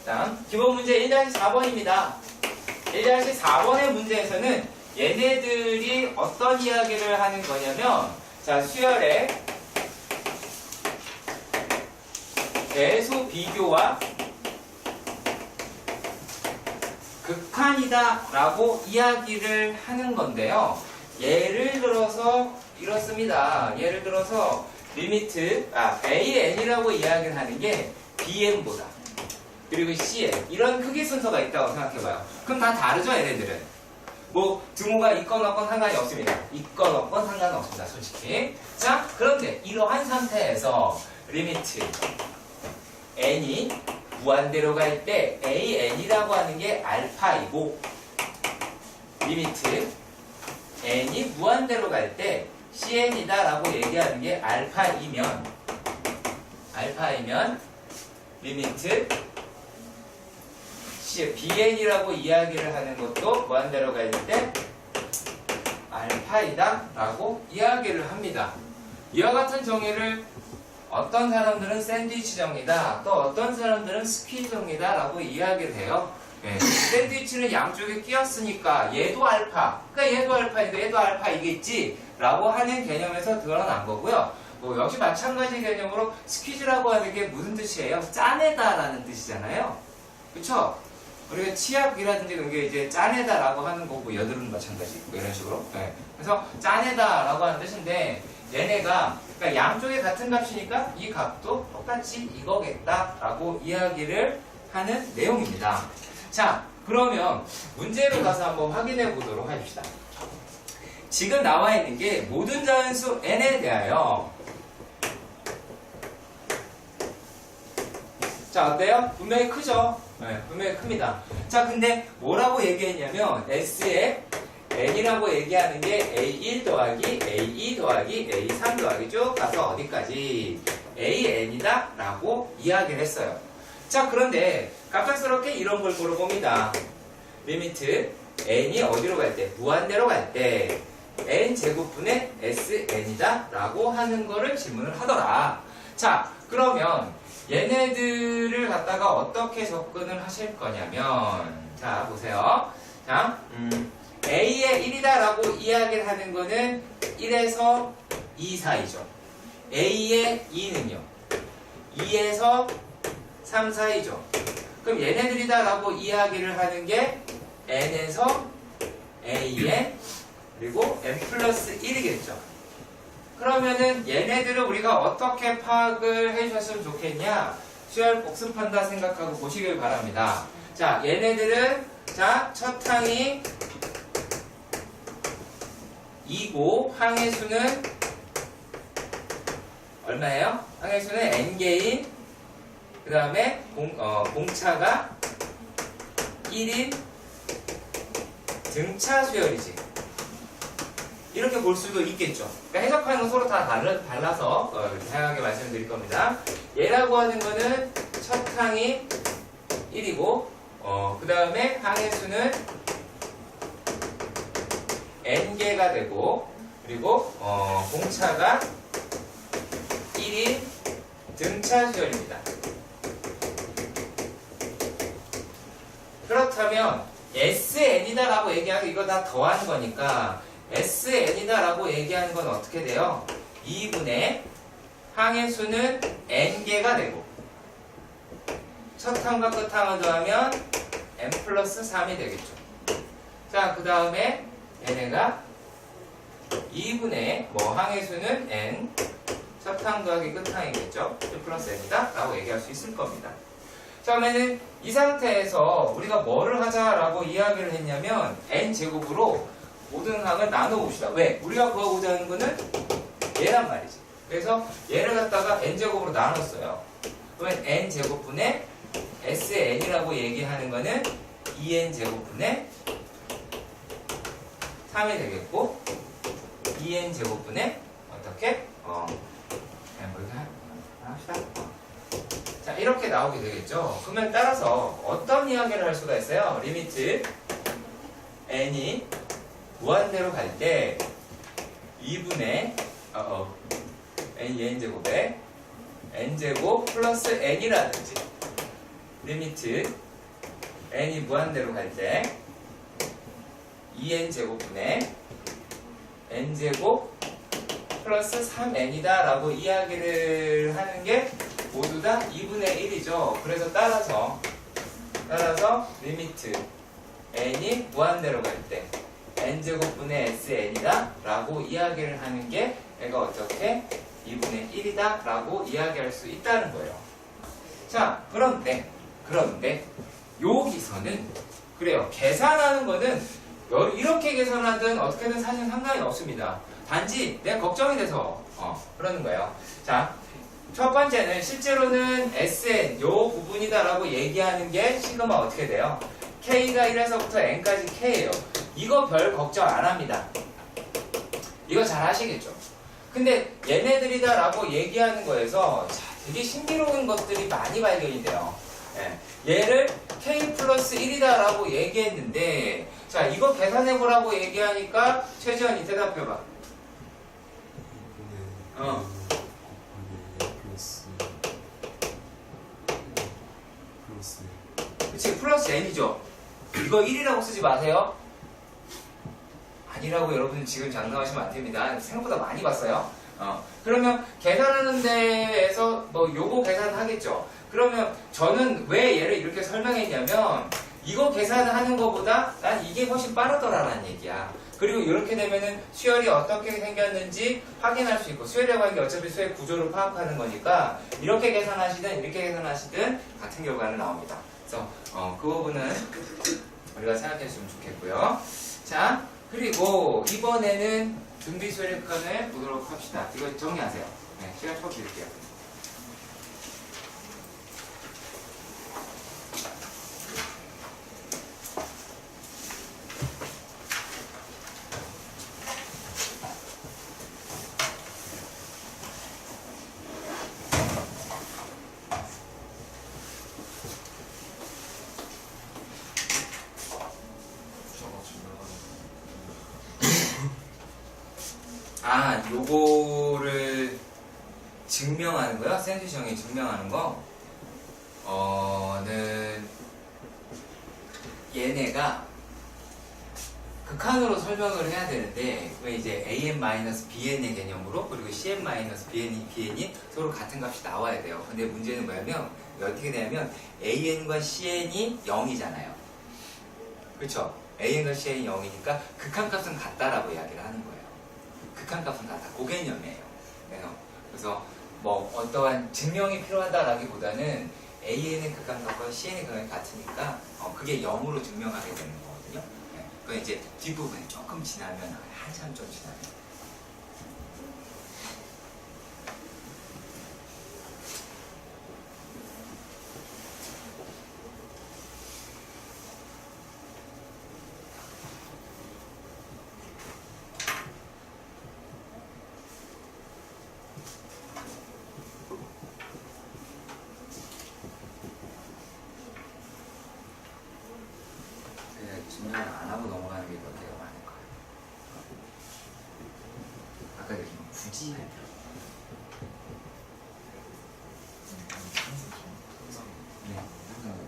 다음 기본 문제 1-4번입니다. 1-4번의 문제에서는 얘네들이 어떤 이야기를 하는 거냐면, 자, 수열의 대소 비교와 극한이다 라고 이야기를 하는 건데요. 예를 들어서 이렇습니다. 예를 들어서 리미트 AN이라고 이야기를 하는 게 BN보다 그리고 CN 이런 크기 순서가 있다고 생각해봐요. 그럼 다 다르죠, 얘네들은. 뭐 등호가 있건 없건 상관이 없습니다. 있건 없건 상관은 없습니다, 솔직히. 자, 그런데 이러한 상태에서 리미트 n이 무한대로 갈 때 AN이라고 하는 게 알파이고, 리미트 n이 무한대로 갈 때 CN이다 라고 얘기하는 게 알파이면 리미트 BN이라고 이야기를 하는 것도 무한대로 갈 때 알파이다 라고 이야기를 합니다. 이와 같은 정의를 어떤 사람들은 샌드위치 정리다, 또 어떤 사람들은 스퀴즈 정리다 라고 이야기를 해요. 예, 샌드위치는 양쪽에 끼었으니까 얘도 알파, 그러니까 얘도 알파인데 얘도 알파이겠지 라고 하는 개념에서 드러난 거고요. 뭐 역시 마찬가지 개념으로 스퀴즈라고 하는 게 무슨 뜻이에요? 짜내다 라는 뜻이잖아요. 그쵸? 우리가 치약이라든지 그런 게 이제 짜내다라고 하는 거고, 여드름도 마찬가지, 뭐 이런 식으로. 네. 그래서 짜내다라고 하는 뜻인데, 얘네가, 그러니까 양쪽에 같은 값이니까 이 값도 똑같이 이거겠다라고 이야기를 하는 내용입니다. 자, 그러면 문제로 가서 한번 확인해 보도록 합시다. 지금 나와 있는 게 모든 자연수 n에 대하여, 자, 어때요? 분명히 크죠? 네, 분명히 큽니다. 자, 근데 뭐라고 얘기했냐면 S에 N이라고 얘기하는 게 A1 더하기 A2 더하기 A3 더하기 쭉 가서 어디까지 AN이다 라고 이야기를 했어요. 자, 그런데 갑작스럽게 이런 걸 물어봅니다. 리미트 N이 어디로 갈 때? 무한대로 갈 때 N제곱분의 SN이다 라고 하는 거를 질문을 하더라. 자, 그러면 얘네들을 갖다가 어떻게 접근을 하실 거냐면, 자, 보세요. 자, A의 1이다 라고 이야기를 하는 거는 1에서 2 사이죠. A의 2는요, 2에서 3 사이죠. 그럼 얘네들이다 라고 이야기를 하는 게 N에서 AN, 그리고 N 플러스 1이겠죠. 그러면은 얘네들을 우리가 어떻게 파악을 해주셨으면 좋겠냐? 수열 복습한다 생각하고 보시길 바랍니다. 자, 얘네들은, 자, 첫 항이 2고 항의 수는 얼마예요? 항의 수는 n개인, 그 다음에 공차가 1인 등차 수열이지. 이렇게 볼 수도 있겠죠. 그러니까 해석하는 건 서로 다 달라서 다양하게 말씀드릴 겁니다. 얘라고 하는 거는 첫 항이 1이고, 그 다음에 항의 수는 n개가 되고, 그리고 공차가 1인 등차 수열입니다. 그렇다면 SN이다 라고 얘기하고 이거 다 더한 거니까 SN이다 라고 얘기하는 건 어떻게 돼요? 2분의 항의 수는 n개가 되고, 첫 항과 끝 항을 더하면 n 플러스 3이 되겠죠. 자, 그 다음에 얘네가 2분의 항의 수는 n, 첫 항 더하기 끝 항이겠죠. 1 플러스 n이다 라고 얘기할 수 있을 겁니다. 자, 그러면 이 상태에서 우리가 뭐를 하자라고 이야기를 했냐면 n제곱으로 모든 항을 나눠봅시다. 왜? 우리가 구하고자 하는 거는 얘란 말이지. 그래서 얘를 갖다가 n제곱으로 나눴어요. 그러면 n제곱분의 SN이라고 얘기하는 거는 2n제곱분의 3이 되겠고, 2n제곱분의 어떻게? 그냥 뭐 이렇게 합시다. 자, 이렇게 나오게 되겠죠. 그러면 따라서 어떤 이야기를 할 수가 있어요? 리미트 n이 무한대로 갈 때 2분의 n제곱에 n제곱 플러스 n이라든지, 리미트 n이 무한대로 갈 때 2n제곱분의 n제곱 플러스 3n이다 라고 이야기를 하는 게 모두 다 2분의 1이죠. 그래서 따라서 리미트 n이 무한대로 갈 때 n제곱분의 sn이다 라고 이야기를 하는 게 얘가 어떻게 2분의 1이다 라고 이야기할 수 있다는 거예요. 자, 그런데 여기서는 그래요. 계산하는 거는 이렇게 계산하든 어떻게든 사실 상관이 없습니다. 단지 내가 걱정이 돼서 그러는 거예요. 자, 첫 번째는 실제로는 SN 요 부분이다 라고 얘기하는 게 시그마 어떻게 돼요? K가 1에서부터 N까지 K예요. 이거 별 걱정 안 합니다. 이거 잘 아시겠죠? 근데 얘네들이다 라고 얘기하는 거에서 되게 신비로운 것들이 많이 발견이 돼요. 얘를 K 플러스 1이다 라고 얘기했는데, 자, 이거 계산해보라고 얘기하니까 최지원이 대답해봐. 그치, 플러스 n이죠. 이거 1이라고 쓰지 마세요. 아니라고 여러분 지금 장담하시면 안 됩니다. 생각보다 많이 봤어요. 그러면 계산하는 데에서 뭐 요거 계산하겠죠. 그러면 저는 왜 얘를 이렇게 설명했냐면 이거 계산하는 것보다 난 이게 훨씬 빠르더라라는 얘기야. 그리고 이렇게 되면은 수열이 어떻게 생겼는지 확인할 수 있고, 수열이라고 하는 게 어차피 수의 구조를 파악하는 거니까 이렇게 계산하시든 이렇게 계산하시든 같은 결과는 나옵니다. 그래서 그 부분은 우리가 생각해 주면 좋겠고요. 자, 그리고 이번에는 등비 수열의 극한을 보도록 합시다. 이거 정리하세요. 네, 시간 초 드릴게요. 요거를 증명하는 거요? 샌드위치 형이 증명하는 거? 는 얘네가 극한으로 설명을 해야 되는데 왜 이제 an-bn의 개념으로 그리고 cn-bn이 서로 같은 값이 나와야 돼요. 근데 문제는 뭐냐면 어떻게 되냐면 an과 cn이 0이잖아요. 그렇죠? an과 cn이 0이니까 극한값은 같다라고 이야기를 하는 거예요. 극한값은 같다. 그 개념이에요. 그래서 뭐 어떠한 증명이 필요하다라기보다는 AN의 극한값과 CN의 극한값이 같으니까 그게 0으로 증명하게 되는 거거든요. 그건 이제 뒷부분에 조금 지나면 한참 좀 지나면 증명을 안 하고 넘어가는 게 더 되게 많을 거예요. 아까 얘기했지만 굳이 할 필요 네, 항상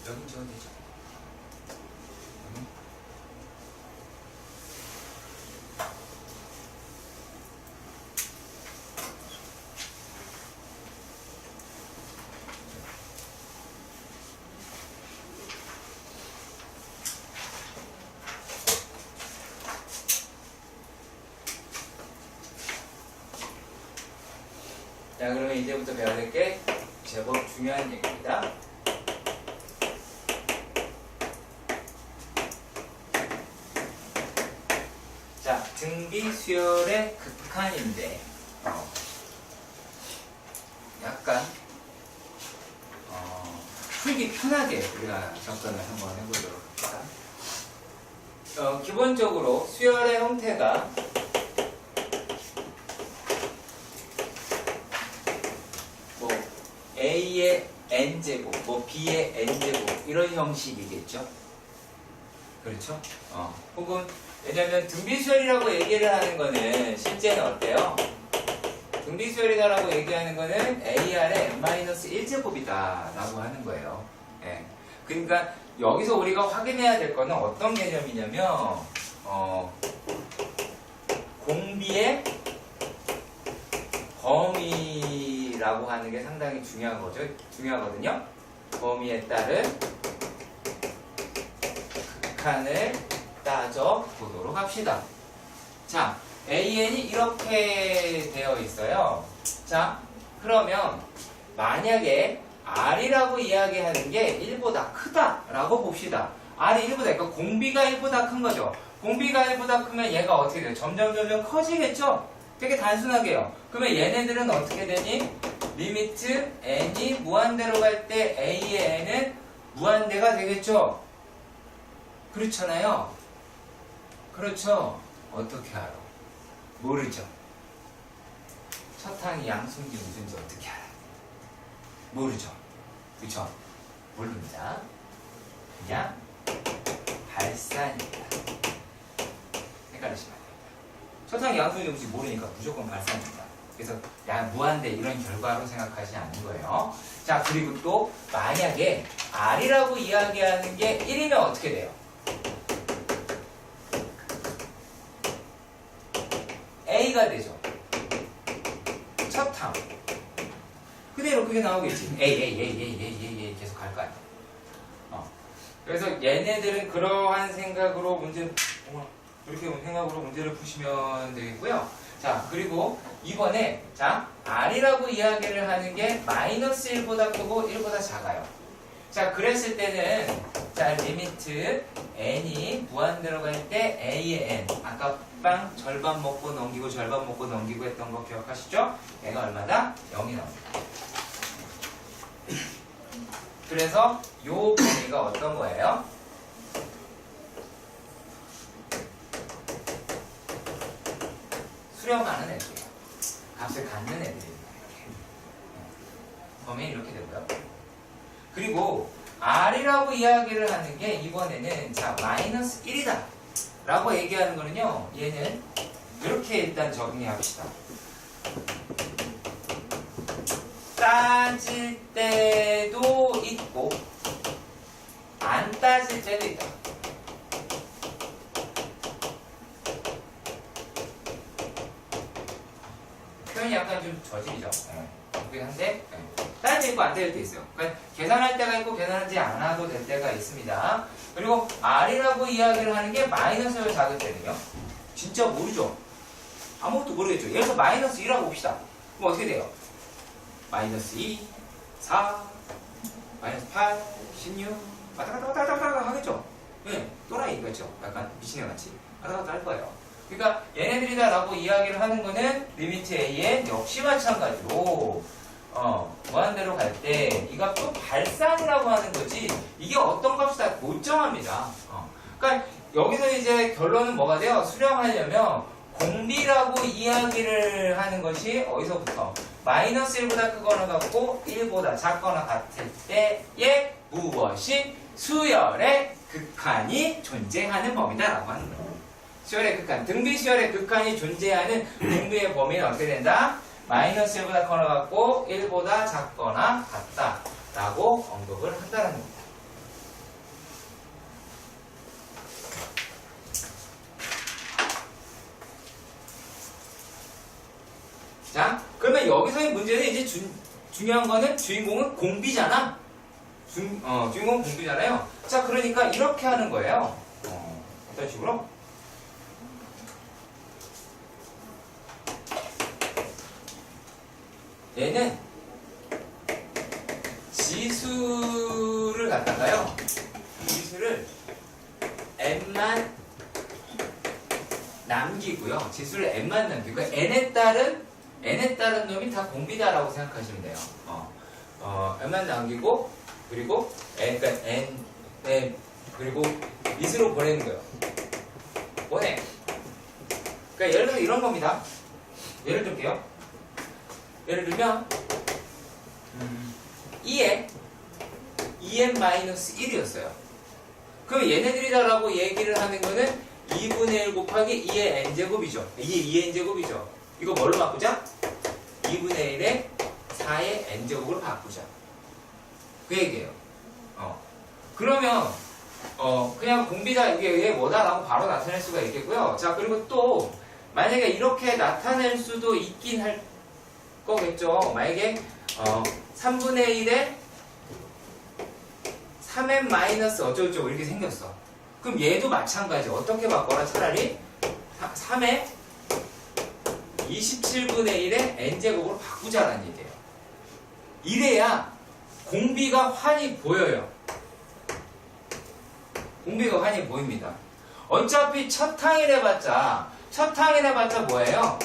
여긴 저 되죠. 자, 그러면 이제부터 배워야 될 게 제법 중요한 얘기입니다. 자, 등비 수열의 극한인데 약간 풀기 편하게 우리가 접근을 한번 해보도록 합니다. 기본적으로 수열의 형태가 뭐 A의 n제곱, 뭐 B의 n제곱 이런 형식이겠죠. 그렇죠? 혹은 왜냐면 등비수열이라고 얘기를 하는 거는 실제는 어때요? 등비수열이다라고 얘기하는 거는 AR의 n-1제곱이다 라고 하는 거예요. 예. 그러니까 여기서 우리가 확인해야 될 거는 어떤 개념이냐면 공비의 범위라고 하는 게 상당히 중요한 거죠. 중요하거든요. 범위에 따른 극한을 따져보도록 합시다. 자, AN이 이렇게 되어 있어요. 자, 그러면 만약에 R이라고 이야기하는 게 1보다 크다라고 봅시다. R이 1보다, 그러니까 공비가 1보다 큰 거죠. 공비가 1보다 크면 얘가 어떻게 돼요? 점점 커지겠죠? 되게 단순하게요. 그러면 얘네들은 어떻게 되니? 리미트 n이 무한대로 갈 때 A의 n은 무한대가 되겠죠? 그렇잖아요. 그렇죠. 어떻게 알아? 모르죠. 첫 항이 양수인지 우수인지 어떻게 알아? 모르죠. 그쵸? 모릅니다. 그냥 발산입니다. 헷갈리시면 안 됩니다. 첫 항이 양수인지 우수인지 모르니까 무조건 발산입니다. 그래서 무한대 이런 결과로 생각하지 않는 거예요. 자, 그리고 또 만약에 R이라고 이야기하는 게 1이면 어떻게 돼요? A가 되죠. 첫 항. 그대로 그게 나오겠지. A 계속 갈 거 아니야. 그래서 얘네들은 그러한 생각으로 이렇게 생각으로 문제를 푸시면 되겠고요. 자, 그리고 이번에 자, R이라고 이야기를 하는 게 마이너스 1보다 크고 1보다 작아요. 자, 그랬을 때는 자, 리미트 n이 무한대로 갈 때 a의 n 아까 빵 절반 먹고 넘기고 절반 먹고 넘기고 했던 거 기억하시죠? 얘가 얼마다? 0이 나옵니다. 그래서 요 범위가 어떤 거예요? 수렴하는 애들이에요. 값을 갖는 애들입니다. 범위는 이렇게 되고요. 그리고 R이라고 이야기를 하는 게 이번에는 자 마이너스 1이다 라고 얘기하는 거는요, 얘는 이렇게 일단 정리해 합시다. 따질 때도 있고 안 따질 때도 있다. 표현이 약간 좀 저질이죠. 그렇긴 한데 따질 때 있고 안 따질 때 있어요. 그러니까 계산할 때가 있고 계산하지 않아도 될 때가 있습니다. 그리고 R이라고 이야기를 하는 게 마이너스를 작을 때는요, 진짜 모르죠. 아무것도 모르겠죠. 예를 들어 마이너스 2라고 봅시다. 그럼 어떻게 돼요? 마이너스 2, 4, 마이너스 8, 16 왔다 갔다 하겠죠. 네, 또라이 같죠. 약간 미친애같이 왔다 갔다 할 거예요. 그러니까 얘네들이다 라고 이야기를 하는 거는 리미트 a에 역시 마찬가지로 무한대로 갈 때 이 값도 발산이라고 하는 거지 이게 어떤 값이 다 못 정합니다. 그러니까 여기서 이제 결론은 뭐가 돼요? 수렴하려면 공비라고 이야기를 하는 것이 어디서부터? 마이너스 1보다 크거나 같고 1보다 작거나 같을 때에 무엇이 수열의 극한이 존재하는 범위다라고 하는 거예요. 수열의 극한, 등비수열의 극한이 존재하는 공비의 범위는 어떻게 된다? 마이너스 1보다 크거나 같고 1보다 작거나 같다 라고 언급을 한다는 겁니다. 자, 그러면 여기서의 문제는 이제 중요한 거는 주인공은 공비잖아. 주인공은 공비잖아요. 자, 그러니까 이렇게 하는 거예요. 어떤 식으로? 얘는 지수를 갖다가요, 지수를 n만 남기고요. 지수를 n만 남기고 n에 따른 놈이 다 공비다라고 생각하시면 돼요. n만 남기고 그리고 그러니까 n 그리고 밑으로 보내는 거예요. 보내. 그러니까 예를 들어 이런 겁니다. 예를 들게요. 예를 들면 2에 2n-1이었어요. 그럼 얘네들이다라고 얘기를 하는 거는 2분의 1 곱하기 2의 n제곱이죠. 2의 n제곱이죠. 이거 뭘로 바꾸자? 2분의 1에 4의 n제곱으로 바꾸자. 그 얘기예요. 그러면 그냥 공비다 이게 뭐다라고 바로 나타낼 수가 있겠고요. 자, 그리고 또 만약에 이렇게 나타낼 수도 있긴 할 거겠죠. 만약에 3분의 1에 3n 마이너스 어쩌고저쩌고 이렇게 생겼어. 그럼 얘도 마찬가지. 어떻게 바꿔라? 차라리 3에 27분의 1에 n제곱으로 바꾸자라는 얘기예요. 이래야 공비가 환히 보여요. 공비가 환히 보입니다. 어차피 첫 항일 해봤자 뭐예요?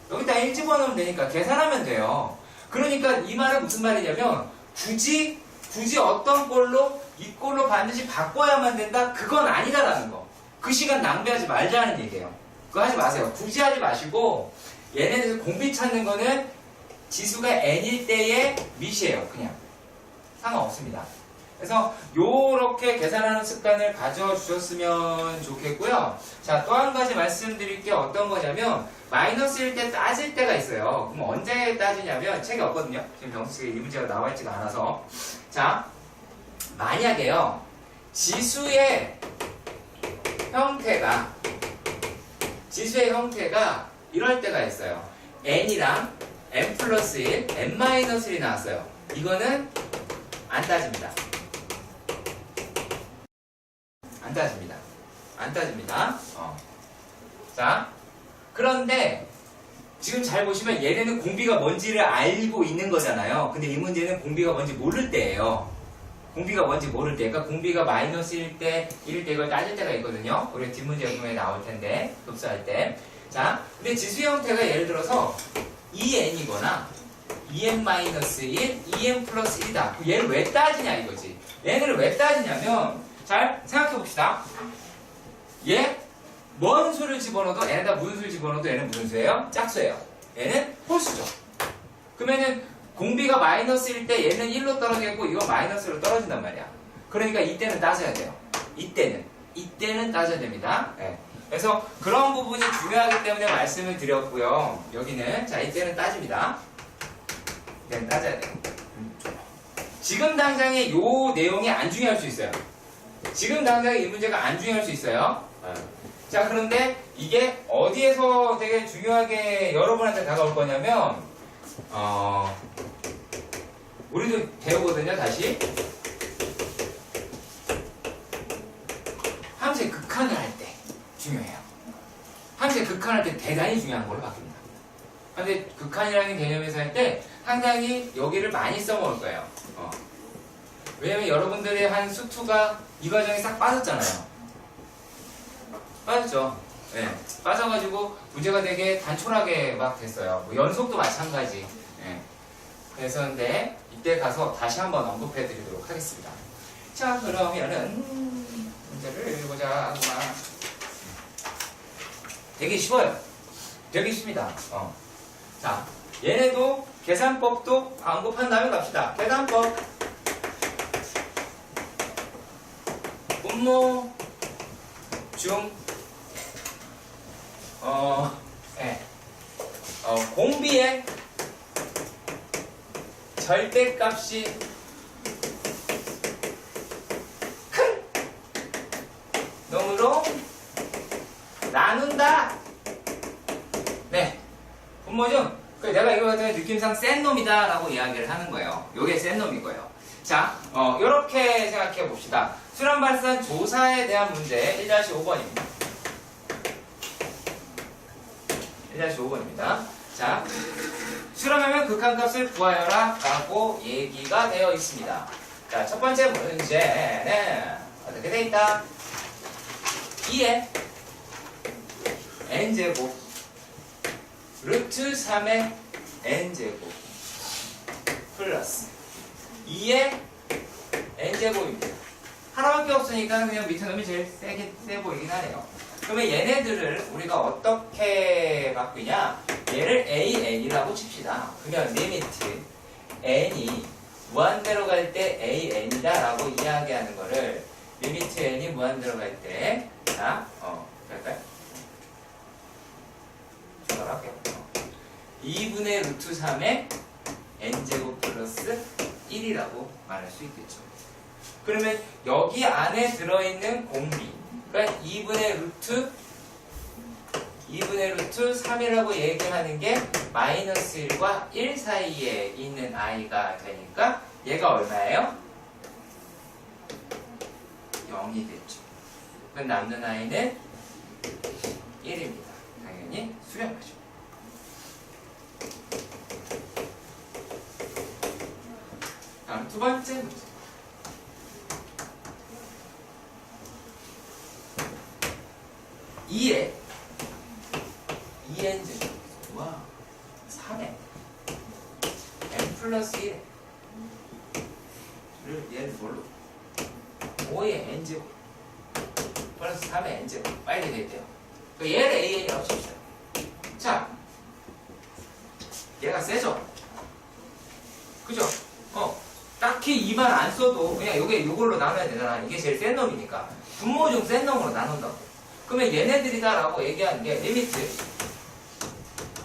여기다 1 집어넣으면 되니까 계산하면 돼요. 그러니까 이 말은 무슨 말이냐면 굳이 어떤 꼴로 이꼴로 반드시 바꿔야만 된다? 그건 아니다라는 거. 그 시간 낭비하지 말자는 얘기예요. 그거 하지 마세요. 굳이 하지 마시고 얘네들 공비 찾는 거는 지수가 n일 때의 밑이에요. 그냥 상관없습니다. 그래서 요렇게 계산하는 습관을 가져주셨으면 좋겠고요. 자, 또 한 가지 말씀드릴 게 어떤 거냐면 마이너스일 때 따질 때가 있어요. 그럼 언제 따지냐면 책이 없거든요. 지금 병수식에 이 문제가 나와 있지가 않아서. 자, 만약에요. 지수의 형태가 이럴 때가 있어요. n이랑 n 플러스 1, n 마이너스 1이 나왔어요. 이거는 안 따집니다. 안 따집니다. 자, 그런데 지금 잘 보시면 얘네는 공비가 뭔지를 알고 있는 거잖아요. 근데 이 문제는 공비가 뭔지 모를 때예요. 그러니까 공비가 마이너스일 때, 1일 때 이걸 따질 때가 있거든요. 우리 뒷문제 보면 나올 텐데, 급수할 때. 자, 근데 지수 형태가 예를 들어서 2n이거나 2n-1, 2n 플러스 1이다. 얘를 왜 따지냐 이거지. 얘네를 왜 따지냐면 잘 생각해 봅시다. 얘 뭔 수를 집어넣어도 얘네다 무슨 수를 집어넣어도 얘는 무슨 수예요? 짝수예요. 얘는 홀수죠. 그러면은 공비가 마이너스일 때 얘는 1로 떨어지고 이거 마이너스로 떨어진단 말이야. 그러니까 이때는 따져야 돼요. 이때는 따져야 됩니다. 네. 그래서 그런 부분이 중요하기 때문에 말씀을 드렸고요. 여기는 자 이때는 따집니다. 이때는 따져야 돼요. 지금 당장에 요 내용이 안 중요할 수 있어요. 지금 당장에 이 문제가 안 중요할 수 있어요. 자, 그런데 이게 어디에서 되게 중요하게 여러분한테 다가올 거냐면 우리도 배우거든요. 다시 함수의 극한을 할 때 중요해요. 함수의 극한을 할 때 대단히 중요한 걸로 바뀝니다. 근데 극한이라는 개념에서 할 때 상당히 여기를 많이 써먹을 거예요. 왜냐면 여러분들의 한 수투가 이 과정에 싹 빠졌잖아요. 빠졌죠. 네. 빠져가지고 문제가 되게 단촐하게 막 됐어요. 뭐 연속도 마찬가지. 네. 그래서 근데 이때 가서 다시 한번 언급해 드리도록 하겠습니다. 자, 그러면은 문제를 보자. 되게 쉬워요. 되게 쉽습니다. 자, 얘네도 계산법도 언급한 다음에 갑시다. 계산법. 분모 중 공비의 절대값이 큰 놈으로 나눈다. 네, 분모 중 내가 이거 같은 느낌상 센 놈이다 라고 이야기를 하는 거예요. 요게 센 놈이고요. 자, 요렇게 생각해 봅시다. 수렴 발산 조사에 대한 문제 1-5번입니다. 1-5번입니다. 자, 수렴하면 극한값을 구하여라 라고 얘기가 되어 있습니다. 자, 첫 번째 문제는 어떻게 되어 있다? 2의 n제곱 루트 3의 n제곱 플러스 2의 n제곱입니다. 하나밖에 없으니까 그냥 밑에 놈이 제일 세 보이긴 하네요. 그러면 얘네들을 우리가 어떻게 바꾸냐? 얘를 AN이라고 칩시다. 그러면 리미트 N이 무한대로 갈 때 AN이다 라고 이야기하는 거를 리미트 N이 무한대로 갈 때 자, 그럴까요? 저걸 할게요. 2분의 루트 3의 N제곱 플러스 1이라고 말할 수 있겠죠. 그러면 여기 안에 들어있는 공비, 그러니까 2분의 루트 3이라고 얘기하는 게 마이너스 1과 1 사이에 있는 i가 되니까 얘가 얼마예요? 0이 됐죠. 그럼 남는 i는 1입니다. 당연히 수렴하죠. 다음 두 번째 문제. 2에 2n제곱와 3에 n 플러스 1을 얘를 뭘로? 5의 n제곱 플러스 3의 n제곱 이렇게 됐대요. 그러니까 얘를 an이라고 칩시다. 자, 얘가 세죠? 그죠? 딱히 2만 안 써도 그냥 요걸로 나눠야 되잖아. 이게 제일 센 놈이니까. 분모 중 센 놈으로 나눈다고. 그러면 얘네들이다라고 얘기하는 게 리미트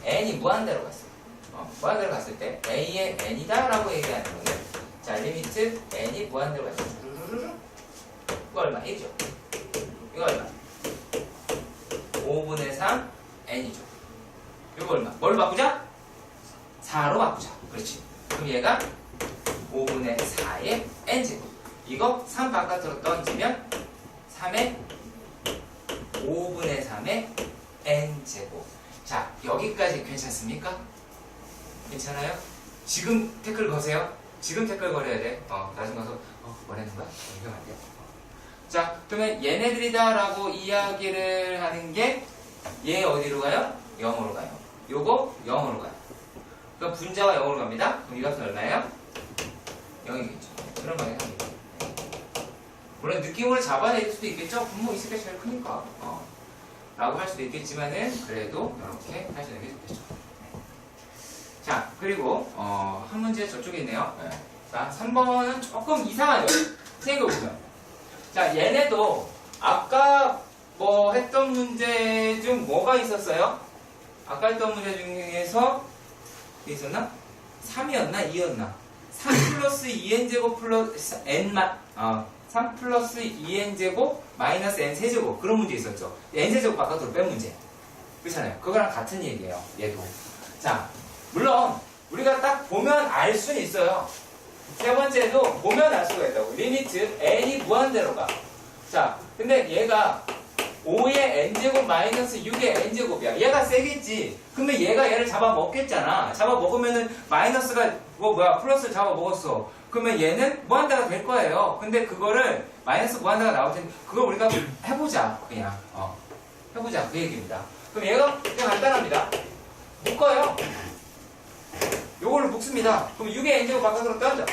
n이 무한대로 갔어요. 무한대로 갔을 때 a의 n이다라고 얘기하는 거는 자, 리미트 n이 무한대로 갔어요. 이거 얼마? 1이죠. 이거 얼마? 5분의 3 n이죠. 이거 얼마? 뭘 바꾸자? 4로 바꾸자. 그렇지. 그럼 얘가 5분의 4의 n제곱. 이거 3 바깥으로 던지면 3의 5분의 3의 n제곱. 자, 여기까지 괜찮습니까? 괜찮아요? 지금 태클 거세요? 지금 태클 걸어야 돼. 나중 가서 뭐라는 거야? 이거 안 돼. 자, 그러면 얘네들이다라고 이야기를 하는 게 얘 어디로 가요? 0으로 가요. 요거 0으로 가요. 그럼 분자가 0으로 갑니다. 그럼 이 값은 얼마예요? 0이겠죠. 그런 방에 합니다. 물론 느낌으로 잡아낼 수도 있겠죠. 분모 있을 때 제일 크니까. 라고 할 수도 있겠지만은 그래도 이렇게 하시는 게 좋겠죠. 자, 그리고 한 문제 저쪽에 있네요. 자, 3번은 조금 이상하죠. 생각해보면. 자, 얘네도 아까 뭐 했던 문제 중 뭐가 있었어요? 아까 했던 문제 중에서 있었나? 3이었나? 2였나? 3 플러스 2n제곱 플러스 n만 3 플러스 2n제곱 마이너스 n세제곱 그런 문제 있었죠. n세제곱 바깥으로 뺀 문제. 그렇잖아요. 그거랑 같은 얘기예요. 얘도. 자, 물론 우리가 딱 보면 알 수는 있어요. 세 번째도 보면 알 수가 있다고. 리미트 n이 무한대로 가. 자, 근데 얘가 5의 n제곱 마이너스 6의 n제곱이야. 얘가 세겠지. 그러면 얘가 얘를 잡아먹겠잖아. 잡아먹으면은 마이너스가 플러스를 잡아먹었어. 그러면 얘는 무한대가 될 거예요. 근데 그거를 마이너스 무한대가 나올 텐데 그걸 우리가 해보자. 그냥 해보자. 그 얘기입니다. 그럼 얘가 그냥 간단합니다. 묶어요. 요걸로 묶습니다. 그럼 6의 n제곱 바깥으로 던져.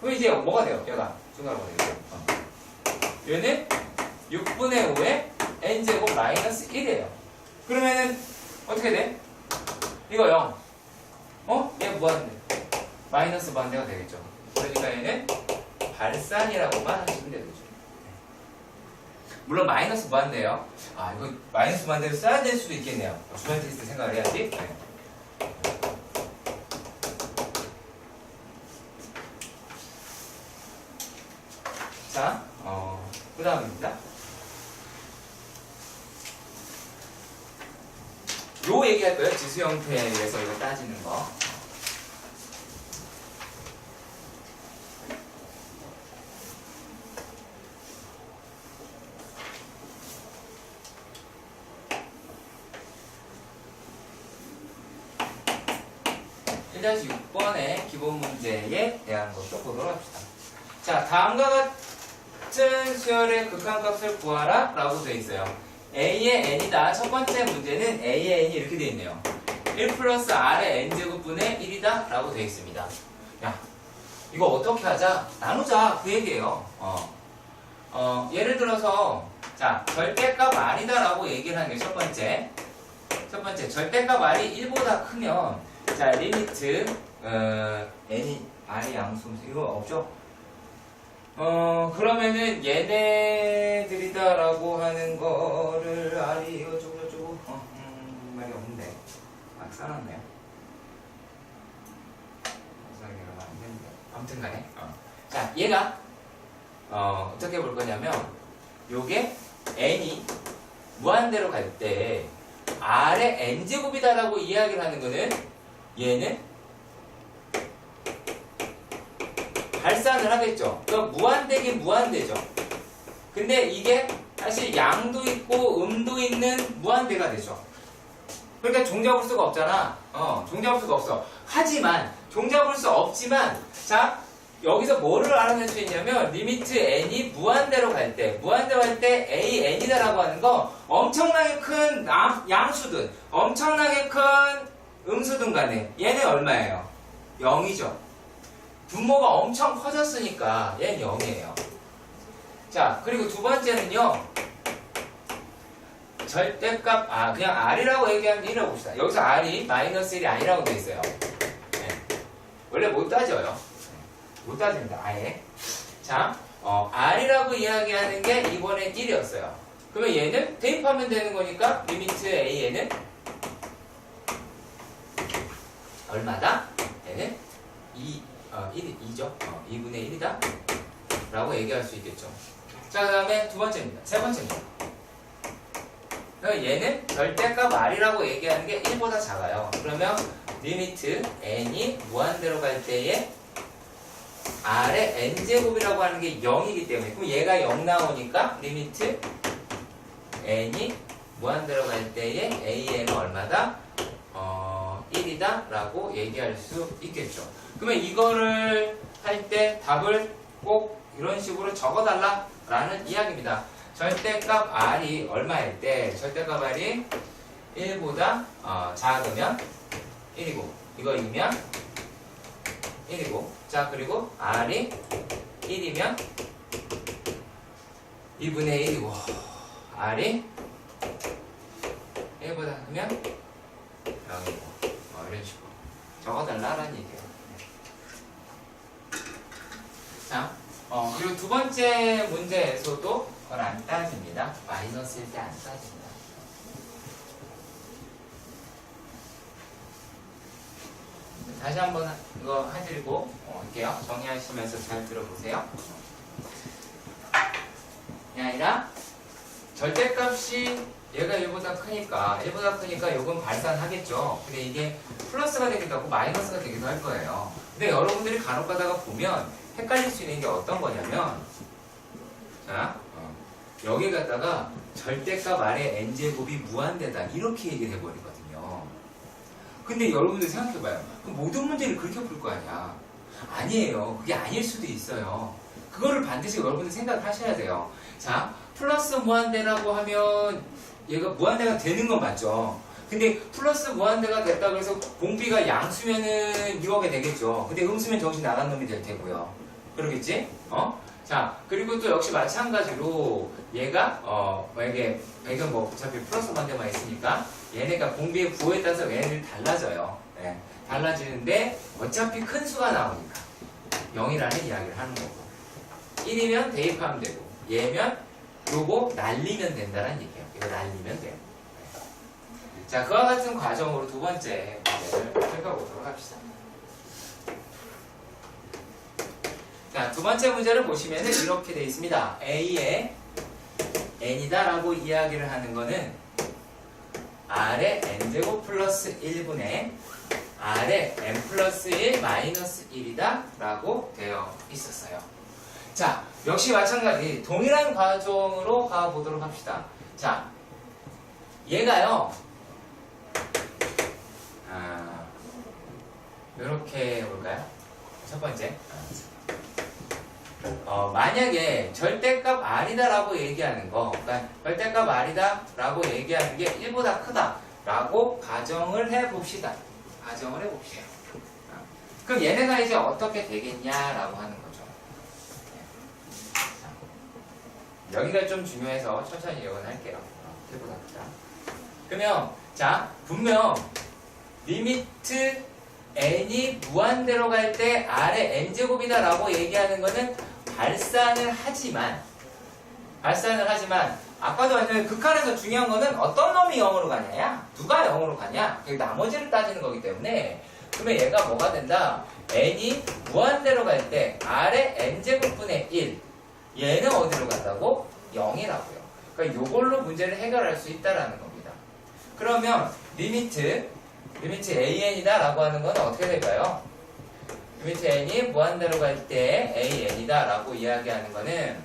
그럼 이제 뭐가 돼요? 얘가 중간으로 되겠죠. 얘는 6분의 5의 n제곱 마이너스 1이에요. 그러면은 어떻게 돼? 이거 0. 얘 무한대. 마이너스 무한대가 되겠죠. 그러니까 얘는 발산이라고만 하시면 되겠죠. 물론 마이너스 무한대예요. 이거 마이너스 무한대를 써야 될 수도 있겠네요. 주변 테스트 생각을 해야지. 네. 자, 그 다음입니다. 요 얘기할 거예요. 지수 형태에서 이거 따지는 거. (1-6) 번의 기본 문제에 대한 것도 보도록 합시다. 자, 다음과 같은 수열의 극한값을 구하라 라고 되어 있어요. a의 n이다. 첫 번째 문제는 a의 n이 이렇게 되어 있네요. 1 플러스 r의 n제곱분의 1이다 라고 되어 있습니다. 야, 이거 어떻게 하자? 나누자. 그 얘기예요. 예를 들어서 자, 절대값 r이다 라고 얘기를 하는 게 첫 번째. 절대값 r이 1보다 크면 자, 리미트 n이 r이 양수 이거 없죠? 그러면은 얘네들이다라고 하는 거를 r이 어쩌고 말이 없는데 막 써놨네요. 아무튼 간에 자, 얘가 어떻게 볼 거냐면 요게 n이 무한대로 갈 때 r의 n제곱이다라고 이야기를 하는 거는 얘는 발산을 하겠죠. 그럼 무한대긴 무한대죠. 근데 이게 사실 양도 있고 음도 있는 무한대가 되죠. 그러니까 종잡을 수가 없잖아. 종잡을 수가 없어. 하지만 종잡을 수 없지만 자, 여기서 뭐를 알아낼 수 있냐면 리미트 n이 무한대로 갈 때 a n이다라고 하는 거 엄청나게 큰 양수든 엄청나게 큰 음수든 간에 얘는 얼마예요? 0이죠. 분모가 엄청 커졌으니까 얘는 0이에요. 자, 그리고 두 번째는요. 절대값, 그냥 R이라고 얘기하는 게 1이라고 봅시다. 여기서 R이 마이너스 1이 아니라고 돼 있어요. 네. 원래 못 따져요. 네. 못 따집니다. 아예. 자, R이라고 이야기하는 게 이번에 1이었어요. 그러면 얘는 대입하면 되는 거니까 리미트 A에는 얼마다? 얘는 2죠. 2분의 1이다. 라고 얘기할 수 있겠죠. 자, 그 다음에 두 번째입니다. 세 번째입니다. 얘는 절대값 R이라고 얘기하는 게 1보다 작아요. 그러면 리미트 n이 무한대로 갈 때에 R의 n제곱이라고 하는 게 0이기 때문에 그럼 얘가 0 나오니까 리미트 n이 무한대로 갈 때에 AN은 얼마다? 1이다 라고 얘기할 수 있겠죠. 그러면 이거를 할 때 답을 꼭 이런 식으로 적어달라 라는 이야기입니다. 절대값 R이 얼마일 때 절대값 R이 1보다 작으면 1이고 이거이면 1이고 자 그리고 R이 1이면 2분의 1이고 R이 1보다 크면 0이고 이런 식으로 적어달라라는 얘기예요. 자, 그리고 두 번째 문제에서도 그건 안 따집니다. 마이너스일 때 안 따집니다. 다시 한번 이거 해드리고 할게요. 정리하시면서 잘 들어보세요. 이 아니라 절대값이 얘가 1보다 크니까 이건 발산하겠죠. 근데 이게 플러스가 되기도 하고 마이너스가 되기도 할 거예요. 근데 여러분들이 간혹 가다가 보면 헷갈릴 수 있는 게 어떤 거냐면 자 여기 갖다가 절대값 아래 n제곱이 무한대다 이렇게 얘기를 해버리거든요. 근데 여러분들 생각해봐요. 그럼 모든 문제를 그렇게 풀 거 아니야. 아니에요. 그게 아닐 수도 있어요. 그거를 반드시 여러분들 생각을 하셔야 돼요. 자, 플러스 무한대라고 하면 얘가 무한대가 되는 건 맞죠. 근데 플러스 무한대가 됐다고 해서 공비가 양수면은 2억이 되겠죠. 근데 음수면 정신 나간 놈이 될 테고요. 그러겠지? 자, 그리고 또 역시 마찬가지로 얘가 만약에 이건 뭐 어차피 플러스 무한대만 있으니까 얘네가 공비의 부호에 따라서 얘네들이 달라져요. 네, 달라지는데 어차피 큰 수가 나오니까 0이라는 이야기를 하는 거고 1이면 대입하면 되고 얘면 요거 날리면 된다는 얘기예요. 이거 날리면 돼요. 자, 그와 같은 과정으로 두 번째 문제를 풀어보도록 합시다. 자, 두 번째 문제를 보시면 이렇게 되어 있습니다. A의 n이다 라고 이야기를 하는 거는 R의 n제곱 플러스 1분의 R의 n 플러스 1 마이너스 1이다 라고 되어 있었어요. 자, 역시 마찬가지 동일한 과정으로 가보도록 합시다. 자, 얘가요 이렇게 해볼까요? 첫 번째 만약에 절대값 R이다 라고 얘기하는 거 그러니까 절대값 R이다 라고 얘기하는 게 1보다 크다 라고 가정을 해봅시다. 그럼 얘네가 이제 어떻게 되겠냐 라고 하는 거죠. 여기가 좀 중요해서 천천히 이어갈게요. 1보다 크다. 그러면 자 분명 리미트 n이 무한대로 갈 때 R의 n제곱이다 라고 얘기하는 거는 발산을 하지만 아까도 말했지만 극한에서 중요한 거는 어떤 놈이 0으로 가냐야 누가 0으로 가냐 나머지를 따지는 거기 때문에 그러면 얘가 뭐가 된다 n이 무한대로 갈 때 R의 n제곱분의 1 얘는 어디로 간다고? 0이라고요. 그러니까 이걸로 문제를 해결할 수 있다라는 겁니다. 그러면 리미트 an이다 라고 하는 건 어떻게 될까요? 리미트 n이 무한대로 갈 때 an이다 라고 이야기하는 거는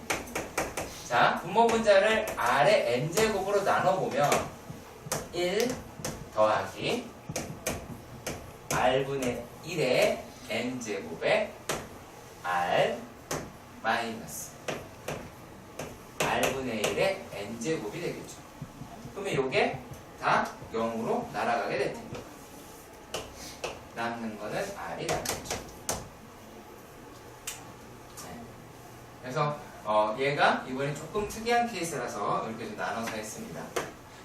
자 분모분자를 R의 n제곱으로 나눠보면 1 더하기 R분의 1의 n제곱에 R 마이너스 R분의 1의 n제곱이 되겠죠. 그러면 이게 다 0으로 날아가게 될 텐데 남는 거는 R이 남겠죠. 네. 그래서 얘가 이번에 조금 특이한 케이스라서 이렇게 좀 나눠서 했습니다.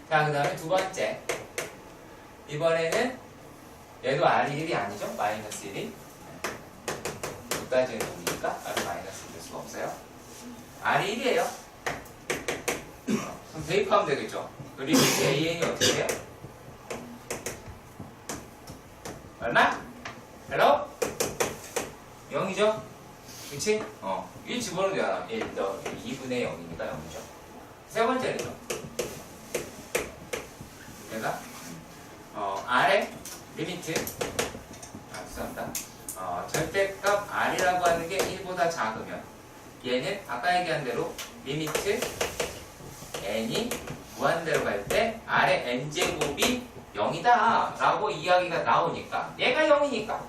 자, 그 다음에 두 번째. 이번에는 얘도 R이 1이 아니죠? 마이너스 1이. 2까지는 놈이니까 R 마이너스 될 수가 없어요. R이 1이에요. 그럼 대입하면 되겠죠? 그리고 AN이 어떻게 돼요? 얼마? 헬로? 0이죠? 그치? 1 집어넣으면 되잖아. 1 더 2분의 0이니까 0이죠. 세 번째는요. 얘가 R의 리미트 죄송합니다. 절대값 R이라고 하는 게 1보다 작으면 얘는 아까 얘기한 대로 리미트 N이 무한대로 갈 때 R의 N제곱이 0이다 라고 이야기가 나오니까 얘가 0이니까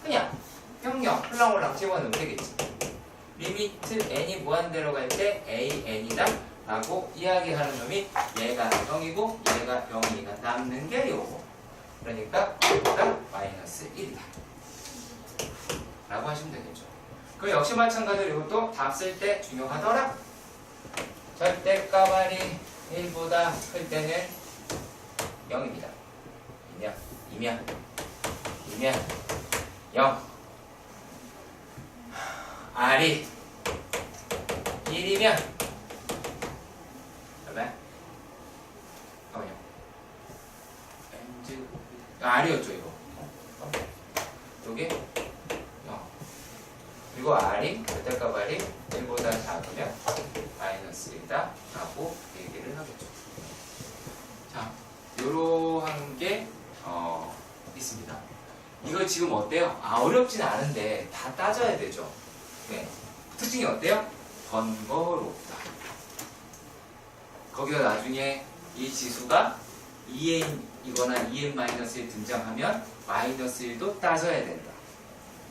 그냥 평형 훌렁훌렁 집어넣으면 되겠지. 리미트 N이 무한대로 갈 때 AN이다 라고 이야기하는 놈이 얘가 0이고 얘가 0이니까 남는 게 요거. 그러니까 얘가 마이너스 1이다 라고 하시면 되겠죠. 그 역시 마찬가지로 이것도 답 쓸 때 중요하더라. 절대값 R이 1보다 클 때는 0입니다. 이면 0. R이 1이면 그러면 R이었죠 이거. 요게 0. 그리고 R이 절대값 R이 1보다 작으면 마이너스 1이다 라고 얘기를 하겠죠. 자, 요러한 게 있습니다. 이거 지금 어때요? 어렵진 않은데 다 따져야 되죠. 네. 특징이 어때요? 번거롭다. 거기다 나중에 이 지수가 2n이거나 2n-1 등장하면 마이너스 1도 따져야 된다.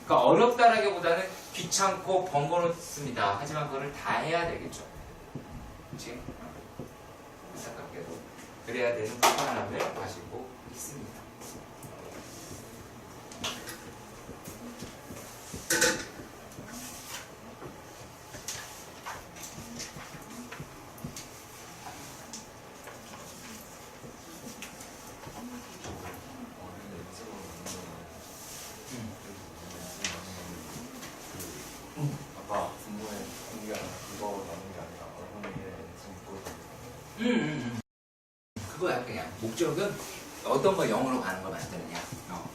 그러니까 어렵다라기보다는 귀찮고 번거롭습니다. 하지만 그거를 다 해야 되겠죠. 그치? 안타깝게도 그래야 되는 불편함을 가지고 있습니다. 아까 분모에 공개하는 그거 넣는 게 아니라 얼마나 지금 그거야 그냥 목적은 어떤 걸 0으로 가는 걸 만드느냐.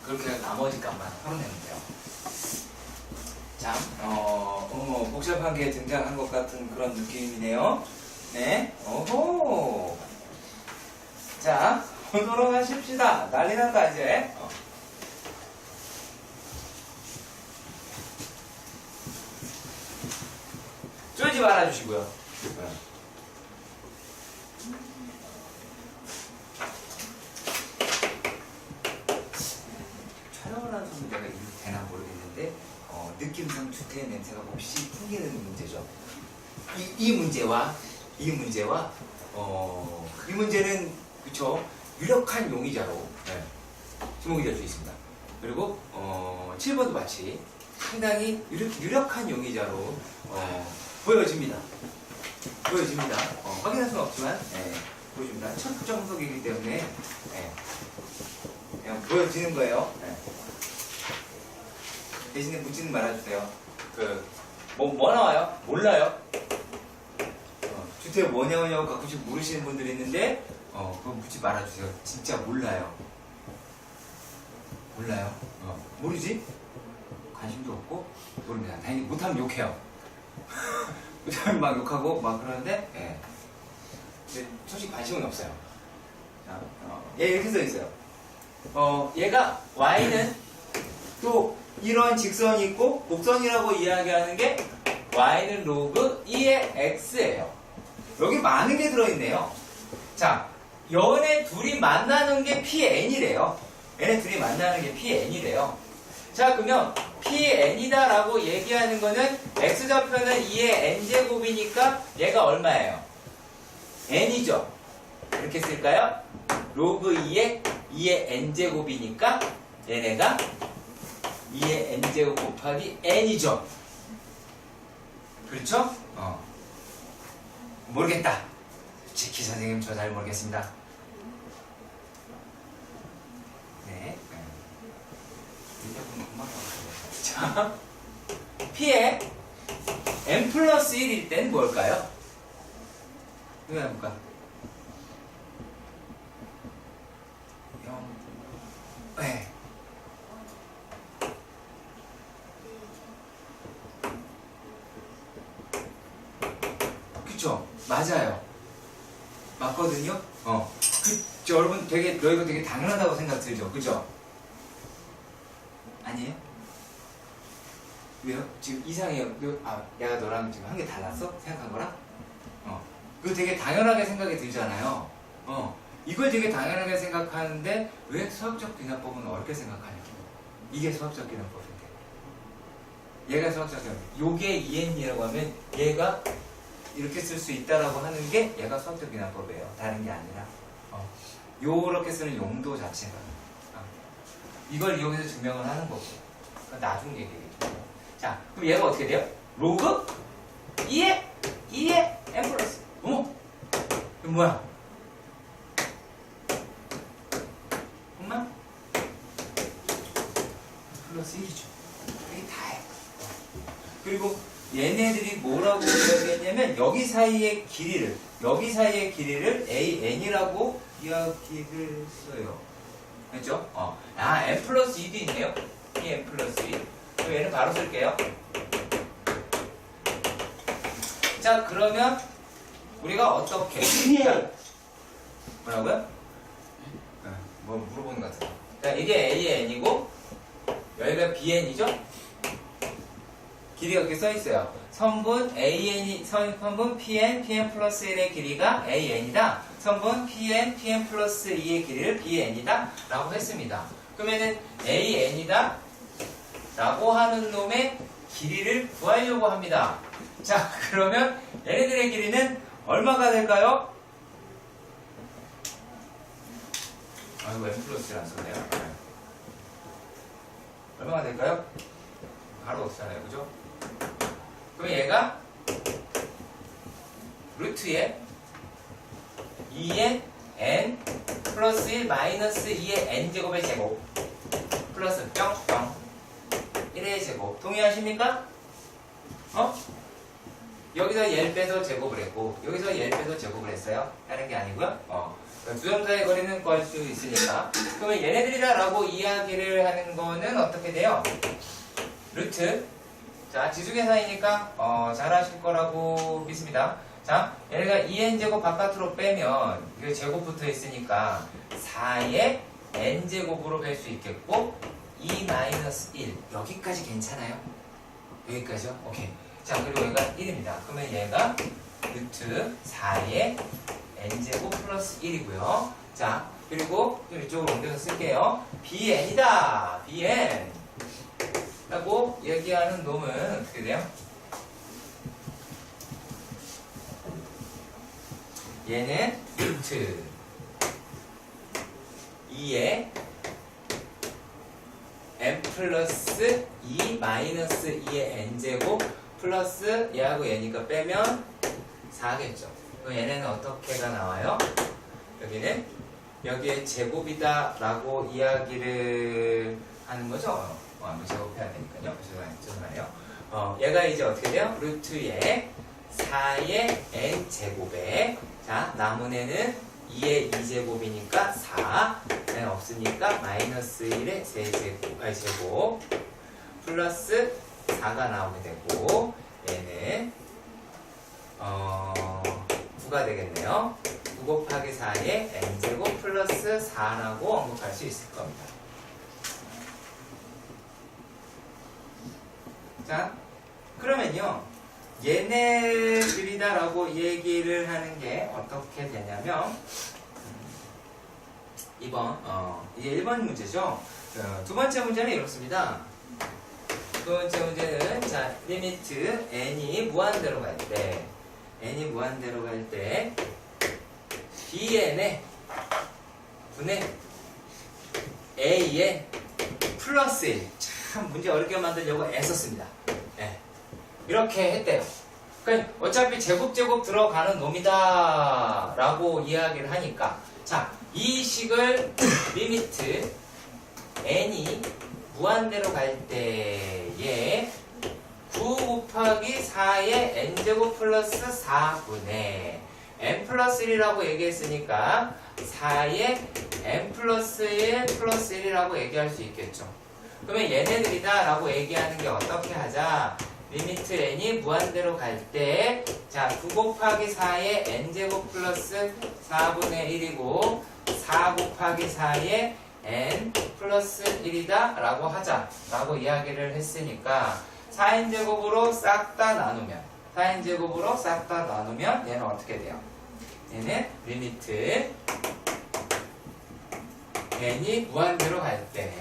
그렇게 나머지 값만 풀어내면 돼요. 참 복잡한 게 등장한 것 같은 그런 느낌이네요. 네, 오호. 자, 보도록 하십시다. 난리 난다 이제. 쫄지 말아주시고요. 촬영을 하는 손은 내가 이렇게 되나 모르겠는데 느낌상 주택 냄새가 혹시 풍기는 문제죠. 이 문제와 이 문제는 그쵸 유력한 용의자로 주목이 될 수 있습니다. 그리고 7번도 마치 상당히 유력한 용의자로 보여집니다. 확인할 수는 없지만 보여집니다. 첫 정석이기 때문에 그냥 보여지는 거예요. 대신에 묻지는 말아주세요. 뭐 나와요? 몰라요. 주택 뭐냐고 가끔씩 물으시는 분들이 있는데 그거 묻지 말아주세요. 진짜 몰라요. 모르지? 관심도 없고 모릅니다. 당연히 못하면 욕해요. 못하면 막 욕하고 막 그러는데 근데 솔직히 관심은 없어요. 자, 얘 이렇게 써 있어요. 얘가 y는 또 이런 직선이 있고 곡선이라고 이야기하는 게 y는 로그 2의 x예요. 여기 많은 게 들어있네요. 자, 얘네 둘이 만나는 게 pn이래요. 얘네 둘이 만나는 게 pn이래요. 자, 그러면 pn이다 라고 얘기하는 거는 x좌표는 2의 n제곱이니까 얘가 얼마예요? n이죠. 이렇게 쓸까요? 로그 2의 n제곱이니까 얘네가 2의 n제곱 곱하기 n이죠. 그렇죠? 모르겠다. 지키 선생님 저 잘 모르겠습니다. 네. 자, P에 n 플러스 1일 땐 뭘까요? 이거 해볼까? 0. 네. 그쵸? 맞아요. 맞거든요? 여러분 되게, 너 이거 되게 당연하다고 생각 들죠? 그죠? 아니에요? 왜요? 지금 이상해요. 내가 너랑 지금 한 게 달랐어? 생각한 거랑? 그거 되게 당연하게 생각이 들잖아요. 이걸 되게 당연하게 생각하는데 왜 수학적 귀납법은 어렵게 생각하냐? 이게 수학적 귀납법인데. 얘가 수학적 귀납법. 요게 EN이라고 하면 얘가 이렇게 쓸 수 있다라고 하는 게 얘가 수학적 귀납법이에요. 다른 게 아니라. 요렇게 쓰는 용도 자체가. 이걸 이용해서 증명을 하는 거고. 나중 얘기겠죠. 자, 그럼 얘가 어떻게 돼요? 로그 2에 n 플러스. 어머! 이거 뭐야? 엄마? 플러스 1이죠. 이게 다예요. 그리고 얘네들이 뭐라고 이야기했냐면 여기 사이의 길이를 AN이라고 이야기를 써요. 그렇죠? n 플러스 2도 있네요. 이 n 플러스 2. 그럼 얘는 바로 쓸게요. 자, 그러면 우리가 어떻게? 자, 뭐라고요? 뭐 물어보는 것 같아요. 자, 이게 AN이고 여기가 BN이죠? 길이가 이렇게 써 있어요. 성분 성분 PN 플러스 1의 길이가 AN이다. 성분 PN 플러스 2의 길이를 BN이다. 라고 했습니다. 그러면은 AN이다. 라고 하는 놈의 길이를 구하려고 합니다. 자, 그러면 얘네들의 길이는 얼마가 될까요? 아이고, n 플러스를 안 썼네요. 얼마가 될까요? 바로 없잖아요. 그죠? 그럼 얘가 루트에 2의 n 플러스 1 마이너스 2의 n제곱의 제곱 플러스 뿅뿅 1의 제곱 동의하십니까? 여기서 얘를 빼서 제곱을 했고 여기서 얘를 빼서 제곱을 했어요. 다른 게 아니고요. 두 점 사이의 거리는 구할 수 있으니까 그러면 얘네들이다 라고 이야기를 하는 거는 어떻게 돼요? 루트 자, 지수계산이니까 잘 하실 거라고 믿습니다. 자, 얘네가 2n제곱 바깥으로 빼면 이거 제곱 붙어 있으니까 4의 n제곱으로 뺄 수 있겠고 2 마이너스 1 여기까지 괜찮아요? 여기까지요? 오케이. 자, 그리고 얘가 1입니다. 그러면 얘가 루트 4의 n제곱 플러스 1이고요. 자, 그리고 이쪽으로 옮겨서 쓸게요. bn이다. bn 라고 얘기하는 놈은 어떻게 돼요? 얘는 루트 2의 n 플러스 2 마이너스 2의 n제곱 플러스 얘하고 얘니까 빼면 4겠죠. 그럼 얘네는 어떻게가 나와요? 여기는 여기에 제곱이다 라고 이야기를 하는 거죠. 한번 제곱해야 되니까요. 죄송하네요. 얘가 이제 어떻게 돼요? 루트에 4의 n제곱에 자, 남은 애는 2의 2제곱이니까 4 얘는 없으니까 마이너스 1의 제곱 플러스 4가 나오게 되고 얘는 9가 되겠네요. 9 곱하기 4의 n제곱 플러스 4라고 언급할 수 있을 겁니다. 자, 그러면요 얘네들이다 라고 얘기를 하는 게 어떻게 되냐면 이제 1번 문제죠. 두 번째 문제는 이렇습니다. 두 번째 문제는 자, 리미트 n이 무한대로 갈 때 bn의 분의 a의 플러스 1 참 문제 어렵게 만들려고 애썼습니다. 네. 이렇게 했대요. 그러니까 어차피 제곱 들어가는 놈이다 라고 이야기를 하니까 자, 이 식을 리미트 n이 무한대로 갈 때에 9 곱하기 4의 n제곱 플러스 4분의 n 플러스 1이라고 얘기했으니까 4의 n 플러스 1 플러스 1이라고 얘기할 수 있겠죠. 그러면 얘네들이다 라고 얘기하는 게 어떻게 하자? 리미트 n이 무한대로 갈 때 자, 9 곱하기 4의 n제곱 플러스 4분의 1이고 4 곱하기 4의 n 플러스 1이다 라고 하자 라고 이야기를 했으니까 4n제곱으로 싹 다 나누면 4n제곱으로 싹 다 나누면 얘는 어떻게 돼요? 얘는 리미트 n이 무한대로 갈 때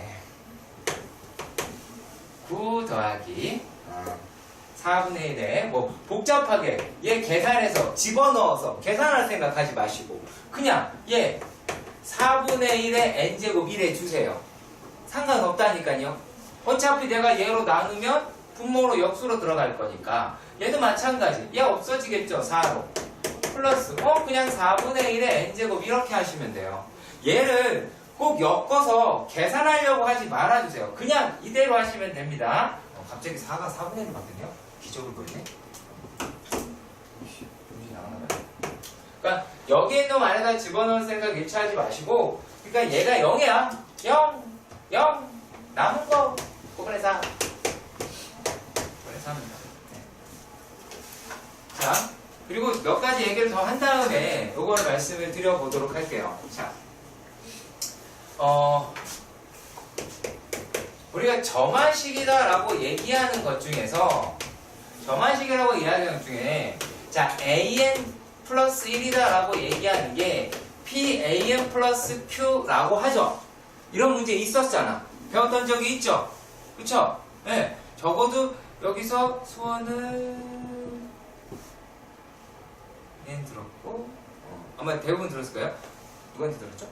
9 더하기 4분의 1에 뭐 복잡하게 얘 계산해서 집어넣어서 계산할 생각하지 마시고 그냥 얘 4분의 1에 n제곱 1에 주세요. 상관없다니까요. 어차피 내가 얘로 나누면 분모로 역수로 들어갈 거니까 얘도 마찬가지. 얘 없어지겠죠. 4로 플러스 그냥 4분의 1에 n제곱 이렇게 하시면 돼요. 얘를 꼭 엮어서 계산하려고 하지 말아주세요. 그냥 이대로 하시면 됩니다. 갑자기 4가 4분의 1로 바뀌네요. 기적을 보이네. 그러니까 여기 있는 놈 안에다 집어넣을 생각 일체 하지 마시고 그러니까 얘가 0이야. 0 남은 거 9분의 4 9분의 4입니다. 네. 자, 그리고 몇 가지 얘기를 더 한 다음에 요거를 말씀을 드려보도록 할게요. 자, 우리가 점화식이다라고 얘기하는 것 중에서 점화식이라고 이야기하는 것 중에 자, an 플러스 1이다라고 얘기하는 게 pan 플러스 q라고 하죠. 이런 문제 있었잖아. 배웠던 적이 있죠. 그쵸? 네. 적어도 여기서 수원은 들었고 아마 대부분 들었을 거예요. 누구한테 들었죠?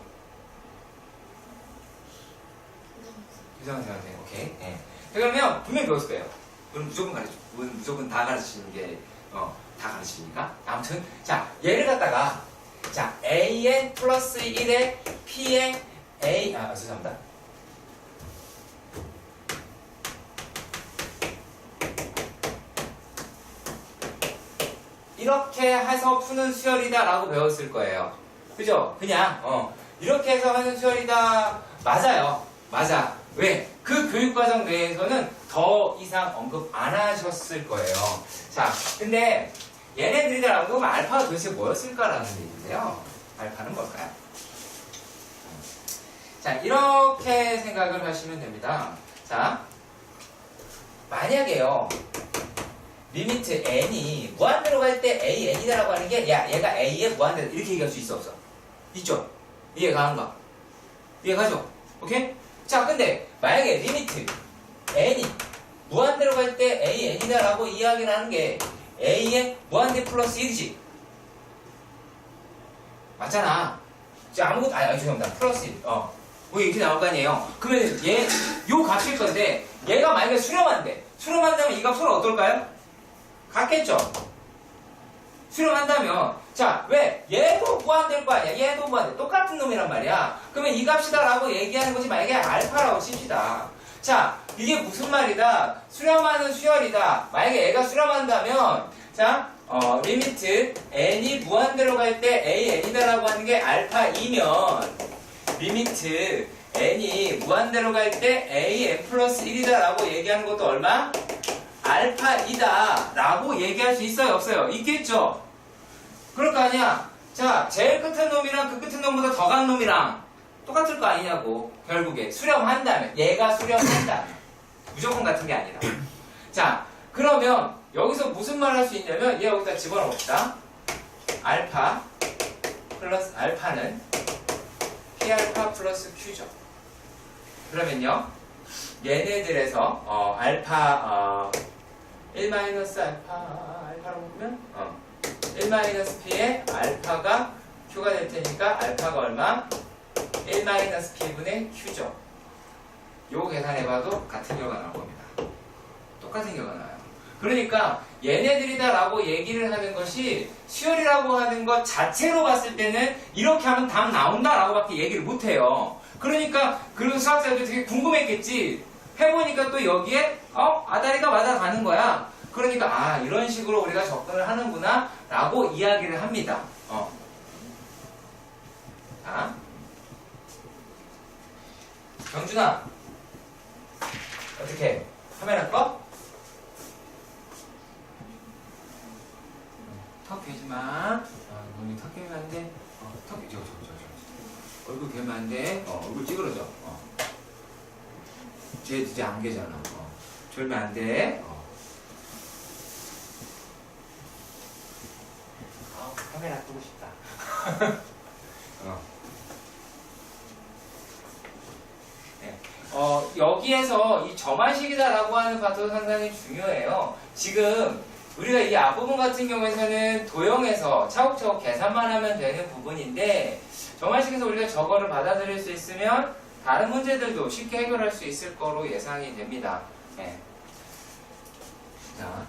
유성원 선생님. 오케이. 네. 그러면 분명히 배웠을 거예요. 그럼 무조건 다 가르치는 게 다 가르치니까. 아무튼 자, 얘를 갖다가 자, an 플러스 1에 p의 죄송합니다. 이렇게 해서 푸는 수열이다 라고 배웠을 거예요. 그죠? 그냥 이렇게 해서 하는 수열이다. 맞아요. 맞아. 왜? 그 교육과정 내에서는 더 이상 언급 안 하셨을 거예요. 자, 근데 얘네들이랑 그러면 알파가 도대체 뭐였을까라는 얘기인데요. 알파는 뭘까요? 자, 이렇게 생각을 하시면 됩니다. 자, 만약에요. 리미트 n이 무한대로 갈 때 an이다라고 하는 게 야, 얘가 a에 무한대로 이렇게 얘기할 수 있어 없어? 있죠? 이해가 안 가? 이해가죠? 오케이? 자, 근데 만약에 리미트 n이 무한대로 갈 때 an이다라고 이야기를 하는 게 a에 무한대 플러스 1이지. 맞잖아. 자, 아무것도 죄송합니다. 플러스 1. 뭐 이렇게 나올 거 아니에요. 그러면 요 값일 건데 얘가 만약에 수렴한대. 수렴한다면 이 값은 어떨까요? 같겠죠? 수렴한다면 자, 왜? 얘도 무한대일 거 아니야. 얘도 무한대. 똑같은 놈이란 말이야. 그러면 이 값이다 라고 얘기하는 것이 만약에 알파라고 칩시다. 자, 이게 무슨 말이다? 수렴하는 수열이다. 만약에 얘가 수렴한다면 자, 리미트 n이 무한대로 갈 때 an이다 라고 하는 게 알파이면 리미트 n이 무한대로 갈 때 an 플러스 1이다 라고 얘기하는 것도 얼마? 알파이다 라고 얘기할 수 있어요? 없어요? 있겠죠? 그럴 거 아니야. 자, 제일 끝은 놈이랑 그 끝은 놈보다 더 간 놈이랑 똑같을 거 아니냐고. 결국에 수렴한다면 얘가 수렴한다면 무조건 같은 게 아니라. 자, 그러면 여기서 무슨 말 할 수 있냐면 얘 여기다 집어넣어 봅시다. 알파 플러스 알파는 P알파 플러스 Q죠. 그러면요 얘네들에서 알파 1-알파라고 보면 1-P에 알파가 Q가 될 테니까 알파가 얼마? 1-P분의 Q죠. 요거 계산해봐도 같은 결과가 나올 겁니다. 똑같은 결과가 나와요. 그러니까 얘네들이다라고 얘기를 하는 것이 수열이라고 하는 것 자체로 봤을 때는 이렇게 하면 답 나온다라고밖에 얘기를 못해요. 그러니까 그 수학자들 되게 궁금했겠지. 해보니까 또 여기에 아다리가 맞아가는 거야. 그러니까 아 이런 식으로 우리가 접근을 하는구나 라고 이야기를 합니다. 자, 경준아 어떻게 카메라 꺼? 턱 괴지 마. 너무 턱 괴면 안 돼. 턱 괴. 저. 얼굴 괴면 안 돼. 얼굴 찌그러져. 쟤 이제 안 괴잖아. 졸면 안 돼. 카메라 끄고 싶다. 네. 여기에서 이 점화식이다라고 하는 파트도 상당히 중요해요. 지금 우리가 이 앞부분 같은 경우에는 도형에서 차곡차곡 계산만 하면 되는 부분인데 점화식에서 우리가 저거를 받아들일 수 있으면 다른 문제들도 쉽게 해결할 수 있을 거로 예상이 됩니다. 네. 자.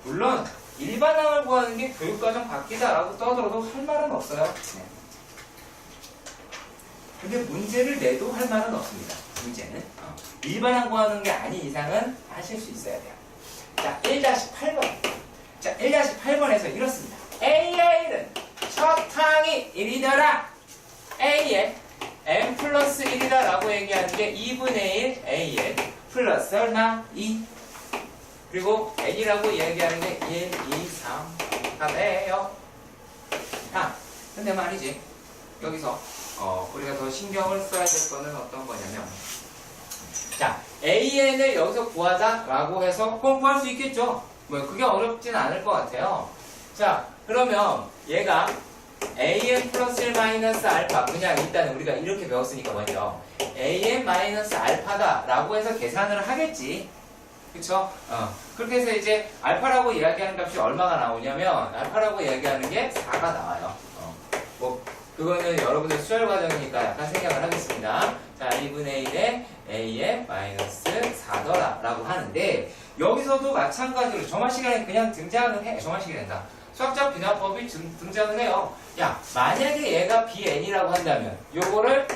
물론 일반항을 구하는 게 교육과정 바뀌다라고 떠들어도 할 말은 없어요. 네. 근데 문제를 내도 할 말은 없습니다. 문제는 일반항 구하는 게 아닌 이상은 하실 수 있어야 돼요. 자, 1-8번. 자, 1-8번에서 이렇습니다. A의 1은 첫 항이 1이더라. A의 n 플러스 1이다라고 얘기하는 게 2분의 1 A의 플러스 얼마? 2. 그리고 n이라고 얘기하는 게 1, 2, 3가 돼요. 근데 말이지 여기서 우리가 더 신경을 써야 될 거는 어떤 거냐면 자, AN을 여기서 구하자라고 해서 그럼 구할 수 있겠죠. 뭐 그게 어렵진 않을 것 같아요. 자, 그러면 얘가 AN 플러스 1 마이너스 알파 그냥 일단 우리가 이렇게 배웠으니까 먼저 AN 마이너스 알파다 라고 해서 계산을 하겠지. 그쵸? 그렇게 해서 이제 알파라고 이야기하는 값이 얼마가 나오냐면 알파라고 이야기하는 게 4가 나와요. 뭐 그거는 여러분들 수열 과정이니까 약간 생각을 하겠습니다. 자, 2분의 1에 A의 마이너스 4더라 라고 하는데 여기서도 마찬가지로 점화 시간에 그냥 등장을 해. 점화 시간에 된다. 수학적 비나법이 등장을 해요. 야, 만약에 얘가 Bn이라고 한다면 요거를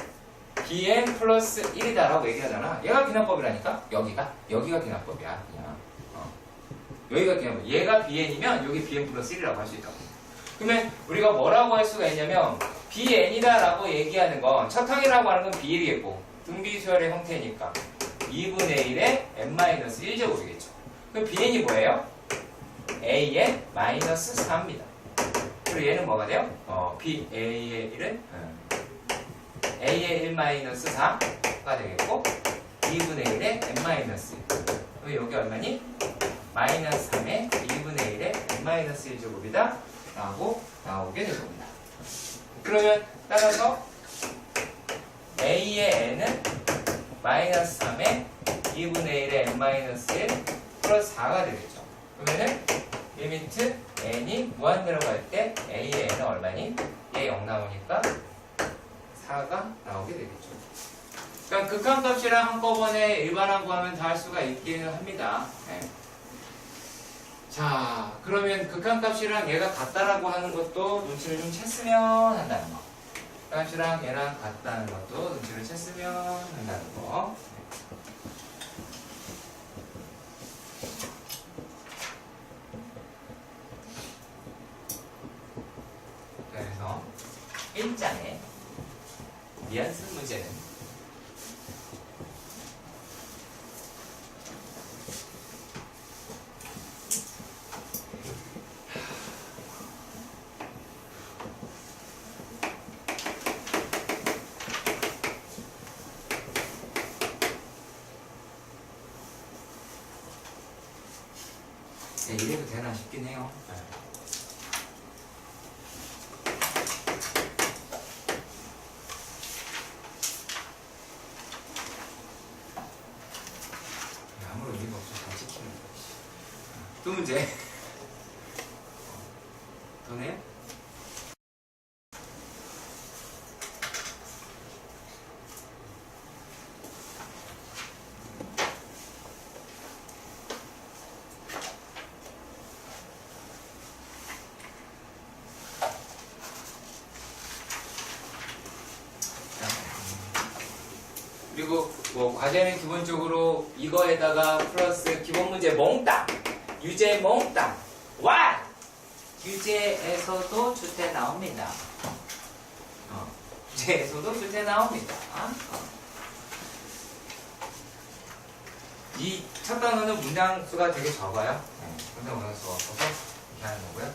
Bn 플러스 1이다라고 얘기하잖아. 얘가 비나법이라니까? 여기가 비나법이야. 그냥. 여기가 비나법. 얘가 Bn이면 여기 Bn 플러스 1이라고 할 수 있다고. 그러면 우리가 뭐라고 할 수가 있냐면 Bn이다라고 얘기하는 건 첫 항이라고 하는 건 B1이겠고 등비수열의 형태니까 2분의 1에 n-1제곱이겠죠. 그럼 Bn이 뭐예요? A의 마이너스 4입니다. 그리고 얘는 뭐가 돼요? A의 1은 A의 1 마이너스 4가 되겠고 2분의 1에 n-1 여기 얼마니? 마이너스 3에 2분의 1에 n-1제곱이다 라고 나오게 될 겁니다. 그러면 따라서 A의 n은 마이너스 3에 2분의 1에 n-1 플러스 4가 되겠죠. 그러면은 리미트 n이 무한대로 갈 때 A의 n은 얼마니? 얘 0 나오니까 4가 나오게 되겠죠. 그러니까 극한값이랑 한꺼번에 일반항 구하면 다 할 수가 있기는 합니다. 네. 자, 그러면 극한값이랑 얘가 같다라고 하는 것도 눈치를 좀 챘으면 한다는 거. 극한값이랑 얘랑 같다는 것도 눈치를 챘으면 한다는 거. 그래서 1장의 미완수 문제는 이래도 되나 싶긴 해요. 아무런 의미가 없어. 다 찍히는 거야. 또 문제. 더 내요? 그리고 뭐 과제는 기본적으로 이거에다가 플러스 기본 문제 몽땅, 유제 몽땅. 와! 유제에서도 주제 나옵니다. 유제에서도 주제 나옵니다. 이 첫 단어는 문장 수가 되게 적어요. 문장 수가 없어서 이렇게 하는 거고요.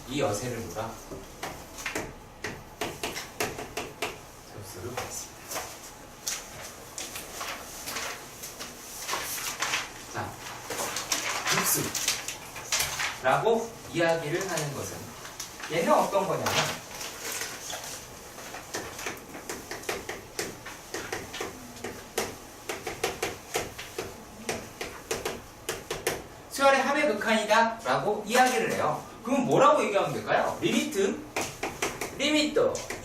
이 여세를 누라 접수를 했습니다. 자, 급수라고 이야기를 하는 것은 얘는 어떤 거냐면 수열의 합의 극한이다 라고 이야기를 해요. 그럼 뭐라고 얘기하면 될까요? 리미트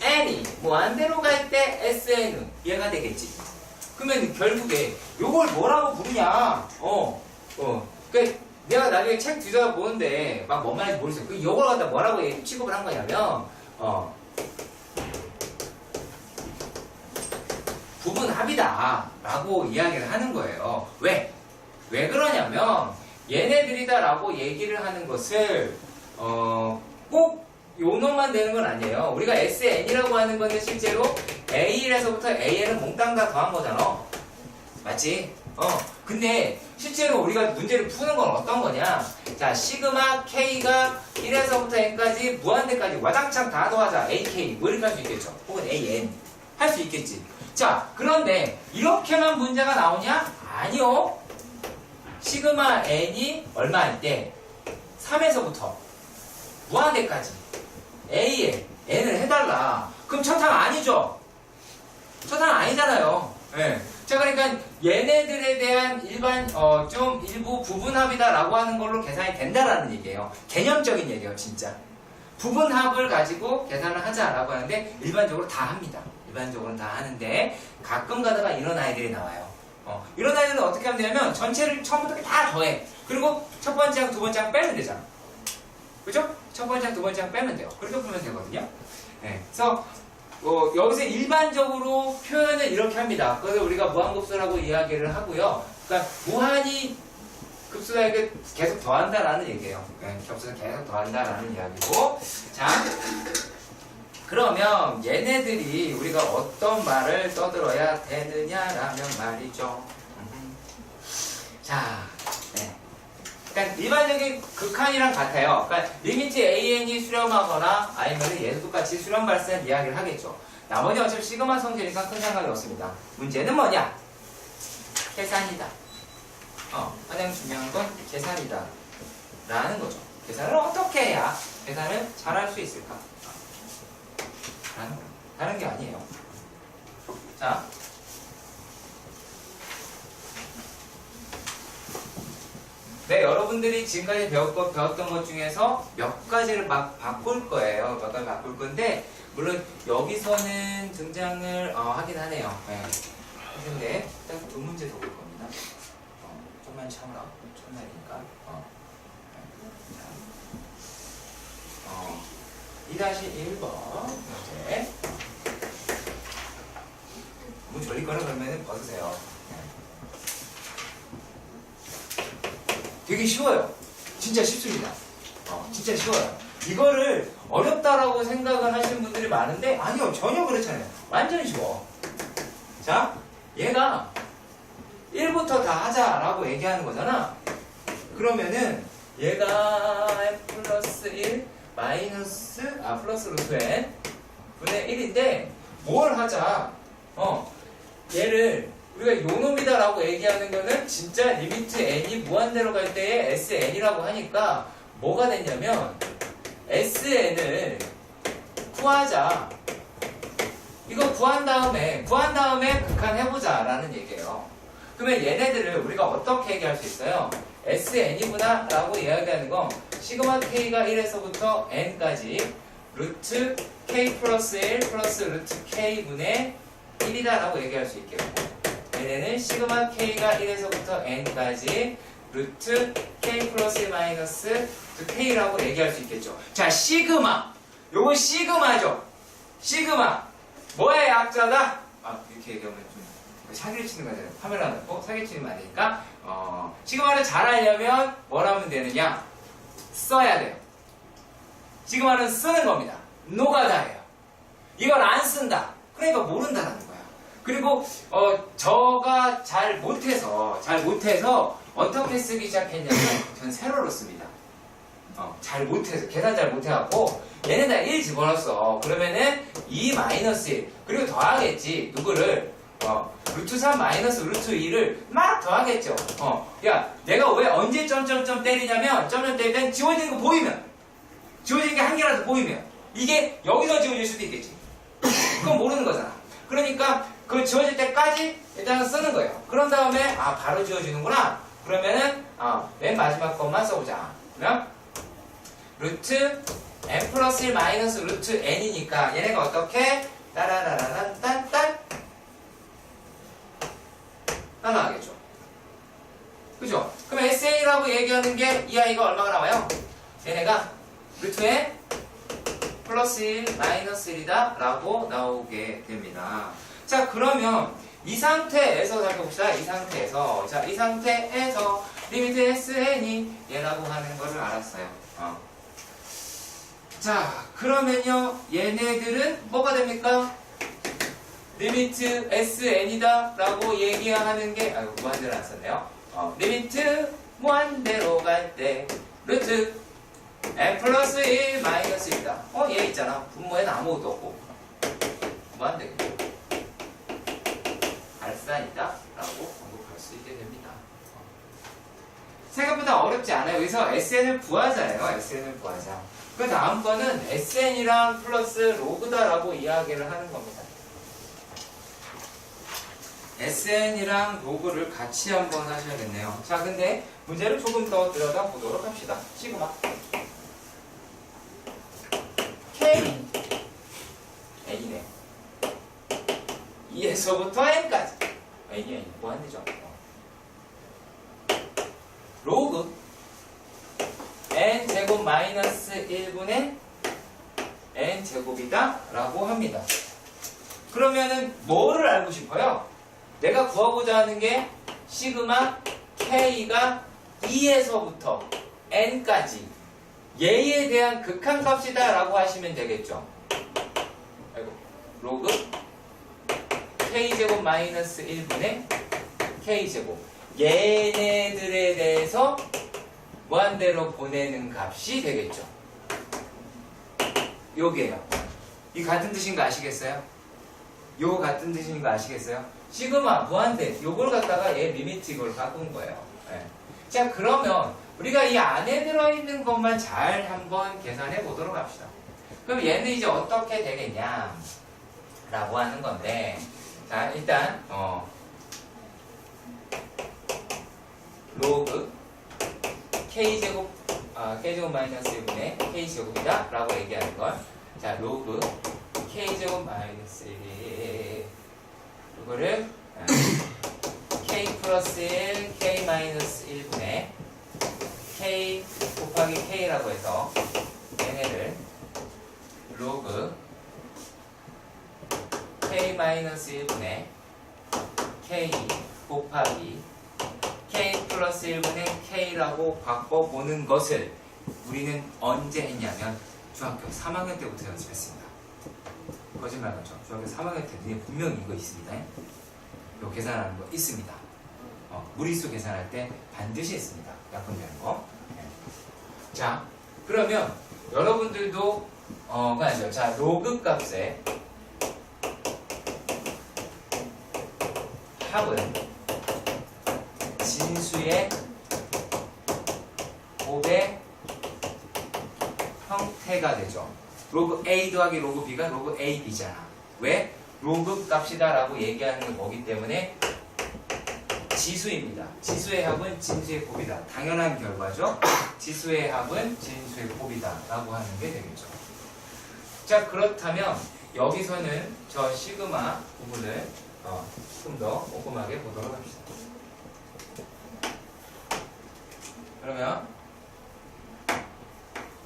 n이 무한대로 갈 때 SN은 얘가 되겠지. 그러면 결국에 요걸 뭐라고 부르냐? 그러니까 내가 나중에 책 뒤져서 보는데 막 뭔 말인지 모르겠어요. 그 요걸 갖다 뭐라고 취급을 한 거냐면 부분합이다 라고 이야기를 하는 거예요. 왜 그러냐면 얘네들이다 라고 얘기를 하는 것을 꼭 요놈만 되는 건 아니에요. 우리가 SN이라고 하는 거는 실제로 A1에서부터 AN을 몽땅 다 더한 거잖아. 맞지? 근데 실제로 우리가 문제를 푸는 건 어떤 거냐? 자, 시그마 K가 1에서부터 N까지 무한대까지 와장창 다 더하자. AK 뭐 이렇게 할 수 있겠죠. 혹은 AN 할 수 있겠지. 자, 그런데 이렇게만 문제가 나오냐? 아니요. 시그마 N이 얼마일 때 3에서부터 무한대까지 A에 N을 해달라. 그럼 첫항 아니죠? 첫항 아니잖아요. 네. 자, 그러니까 얘네들에 대한 좀 일부 부분합이다라고 하는 걸로 계산이 된다라는 얘기예요. 개념적인 얘기예요, 진짜. 부분합을 가지고 계산을 하자라고 하는데 일반적으로 다 합니다. 일반적으로는 다 하는데 가끔 가다가 이런 아이들이 나와요. 이런 아이들은 어떻게 하면 되냐면 전체를 처음부터 다 더해. 그리고 첫 번째랑 두 번째랑 빼면 되잖아. 그죠? 첫 번째랑 두 번째랑 빼면 돼요. 그렇게 풀면 되거든요. 네. 그래서 여기서 일반적으로 표현을 이렇게 합니다. 그래서 우리가 무한급수라고 이야기를 하고요. 그러니까 무한히 급수가 이렇게 계속 더한다라는 얘기예요. 네. 겹수가 계속 더한다라는 이야기고. 자, 그러면 얘네들이 우리가 어떤 말을 떠들어야 되느냐라면 말이죠. 자, 네. 그러니까 일반적인 극한이랑 같아요. 그러니까 리미트 AN이 수렴하거나 아니면 얘도 똑같이 수렴 발생 이야기를 하겠죠. 나머지 어차피 시그마 성질이니까 큰 상관이 없습니다. 문제는 뭐냐? 계산이다. 가장 중요한 건 계산이다. 라는 거죠. 계산을 어떻게 해야 계산을 잘할 수 있을까? 다른 게 아니에요. 자, 네, 여러분들이 지금까지 배웠던 것 중에서 몇 가지를 막 바꿀 거예요. 몇 가지 바꿀 건데, 물론 여기서는 등장을 하긴 하네요. 네. 근데 일단 두 문제 더 볼 겁니다. 좀만 참으라. 첫날이니까. 2-1번 문제. 너무 졸릴 거라 그러면 벗으세요. 되게 쉬워요. 진짜 쉽습니다. 진짜 쉬워요. 이거를 어렵다라고 생각을 하시는 분들이 많은데 아니요, 전혀 그렇지 않아요. 완전 쉬워. 자, 얘가 1부터 다 하자라고 얘기하는 거잖아. 그러면은 얘가 플러스 1 플러스 루트 n 분의 1인데 뭘 하자? 얘를 우리가 요놈이다라고 얘기하는 거는 진짜 리미트 n이 무한대로 갈 때의 sn이라고 하니까 뭐가 됐냐면 sn을 구하자. 이거 구한 다음에 극한해보자 라는 얘기예요. 그러면 얘네들을 우리가 어떻게 얘기할 수 있어요? sn이구나 라고 이야기하는 건 시그마 k가 1에서부터 n까지 루트 k 플러스 1 플러스 루트 k분의 1이다 라고 얘기할 수 있겠고, 얘네는 시그마 k가 1에서부터 n까지 루트 k 플러스 1 마이너스 k라고 얘기할 수 있겠죠. 자, 시그마 요거 시그마죠. 시그마. 뭐의 약자다? 이렇게 얘기하면 좀 사기를 치는 거잖아요. 카메라 놓고 사기 치는 거 아니니까. 시그마를 잘 알려면 뭘 하면 되느냐? 써야 돼요. 시그마는 쓰는 겁니다. 노가다예요. 이걸 안 쓴다. 그러니까 모른다는 거야. 그리고 저가 잘 못해서 어떻게 쓰기 시작했냐면 전 세로로 씁니다. 잘 못해서 계산 잘 못해갖고 얘네다 1 집어넣었어. 그러면은 2-1 그리고 더하겠지. 누구를 루트 3 마이너스 루트 2를 막 더하겠죠. 야 내가 왜 언제 점점점 때리냐면 점점 때릴 땐 지워지는 거 보이면 지워지는 게 한 개라도 보이면 이게 여기서 지워질 수도 있겠지. 그건 모르는 거잖아. 그러니까 그 지워질 때까지 일단 쓰는 거예요. 그런 다음에 바로 지워지는구나. 그러면은 맨 마지막 것만 써보자. 그러면 루트 n 플러스 1 마이너스 루트 n이니까 얘네가 어떻게 따라라라란 딴딴 나가겠죠. 그죠? 그럼 SN이라고 얘기하는 게 이 아이가 얼마가 나와요? 얘네가 루트 n 플러스 1 마이너스 1이다 라고 나오게 됩니다. 자 그러면 이 상태에서 살펴봅시다. 이 상태에서 리미트 SN이 얘라고 하는 거를 알았어요. 자 그러면요 얘네들은 뭐가 됩니까? 리미트 SN이다 라고 얘기하는 게 무한대로 안 썼네요. 리미트 무한대로 갈 때 루트 n 플러스 1 마이너스 1이다. 얘 있잖아. 분모에는 아무것도 없고 무한대겠죠. 알싸이다 라고 언급할 수 있게 됩니다. 생각보다 어렵지 않아요. 여기서 SN을 부하자예요. SN을 부하자. 그 다음 거는 SN이랑 플러스 로그다라고 이야기를 하는 겁니다. SN이랑 로그를 같이 한번 하셔야겠네요. 자, 근데 문제를 조금 더 들여다보도록 합시다. 시그마 K N이네. 2에서부터 N까지 N이 무한대죠. 로그 N제곱 마이너스 1분의 N제곱이다 라고 합니다. 그러면은 뭐를 알고 싶어요? 내가 구하고자 하는 게 시그마 K가 2에서부터 N까지 얘에 대한 극한값이다 라고 하시면 되겠죠. 로그 K제곱 마이너스 1분의 K제곱 얘네들에 대해서 무한대로 보내는 값이 되겠죠. 요게요. 이 같은 뜻인 거 아시겠어요? 요 같은 뜻인 거 아시겠어요? 시그마 무한대 요걸 갖다가 얘 리미트 이걸 바꾼 거예요. 네. 자 그러면 우리가 이 안에 들어있는 것만 잘 한번 계산해 보도록 합시다. 그럼 얘는 이제 어떻게 되겠냐 라고 하는 건데 자 일단 로그 K제곱 K제곱 마이너스 1분의 K제곱이다 라고 얘기하는 건 자 로그 K제곱 마이너스 1 이거를 K 플러스 1 K 마이너스 1분의 K 곱하기 K라고 해서 얘네를 로그 K 마이너스 1분의 K 곱하기 K 플러스 1분의 K라고 바꿔보는 것을 우리는 언제 했냐면 중학교 3학년 때부터 연습했습니다. 거짓말 같죠? 중학교 3학년 때 분명히 이거 있습니다. 이거 계산하는 거 있습니다. 무리수 계산할 때 반드시 있습니다. 약분되는 거. 네. 자, 그러면 여러분들도 그냥 자 로그 값의 합은 진수의 곱의 형태가 되죠. 로그 A 더하기 로그 B가 로그 A, B잖아. 왜? 로그 값이다 라고 얘기하는 게 뭐기 때문에 지수입니다. 지수의 합은 진수의 곱이다. 당연한 결과죠. 지수의 합은 진수의 곱이다 라고 하는 게 되겠죠. 자 그렇다면 여기서는 저 시그마 부분을 좀 더 꼼꼼하게 보도록 합시다. 그러면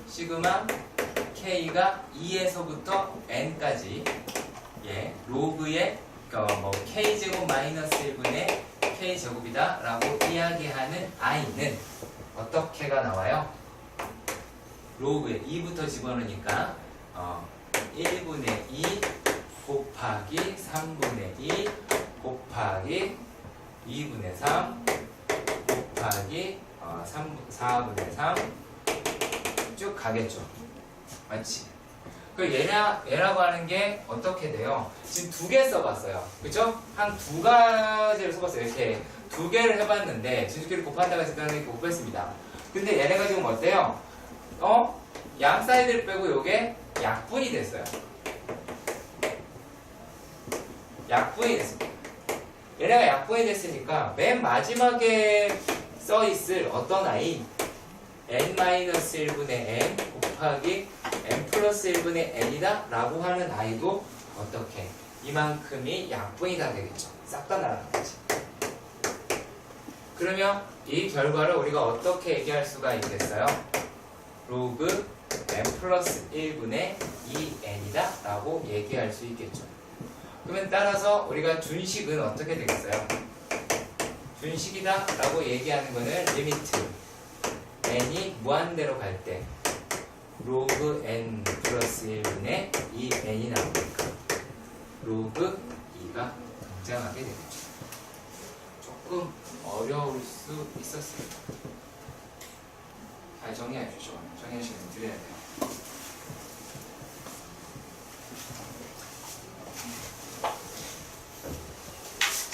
시그마 k가 2에서부터 n까지 예, 로그의 뭐 k제곱 마이너스 1분의 k제곱이다 라고 이야기하는 i는 어떻게가 나와요? 로그에 2부터 집어넣으니까 1분의 2 곱하기 3분의 2 곱하기 2분의 3 곱하기 4분의 3 쭉 가겠죠. 맞지? 그 얘라고 하는 게 어떻게 돼요? 지금 두 개 써봤어요. 그죠? 한 두 가지를 써봤어요. 이렇게 두 개를 해봤는데 진수끼리 곱한다고 했을 때는 이렇게 곱했습니다. 근데 얘네가 지금 어때요? 양 사이드를 빼고 요게 약분이 됐어요. 약분이 됐습니다. 얘네가 약분이 됐으니까 맨 마지막에 써있을 어떤 i n-1분의 n 곱하기 n 플러스 1분의 n이다 라고 하는 i도 어떻게 이만큼이 약분이 다 되겠죠. 싹 다 날아가는 거지. 그러면 이 결과를 우리가 어떻게 얘기할 수가 있겠어요? 로그 n 플러스 1분의 2n이다 라고 얘기할 수 있겠죠. 그러면 따라서 우리가 준식은 어떻게 되겠어요? 준식이다 라고 얘기하는 거는 리미트 n이 무한대로 갈 때 로그 n 플러스 1분의 2n이 나오니까 로그 2가 등장하게 되겠죠. 조금 어려울 수 있었어요. 잘 정리해 주시죠. 정리해 시간 드려야 돼요.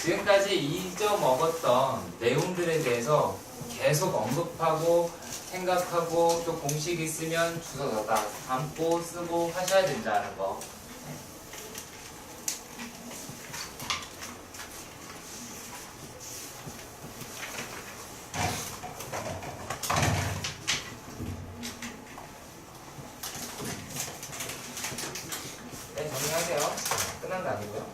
지금까지 잊어먹었던 내용들에 대해서 계속 언급하고 생각하고 또 공식 있으면 주워다 담고 쓰고 하셔야 된다는 거. 네, 정리하세요. 끝난 거 아니고요.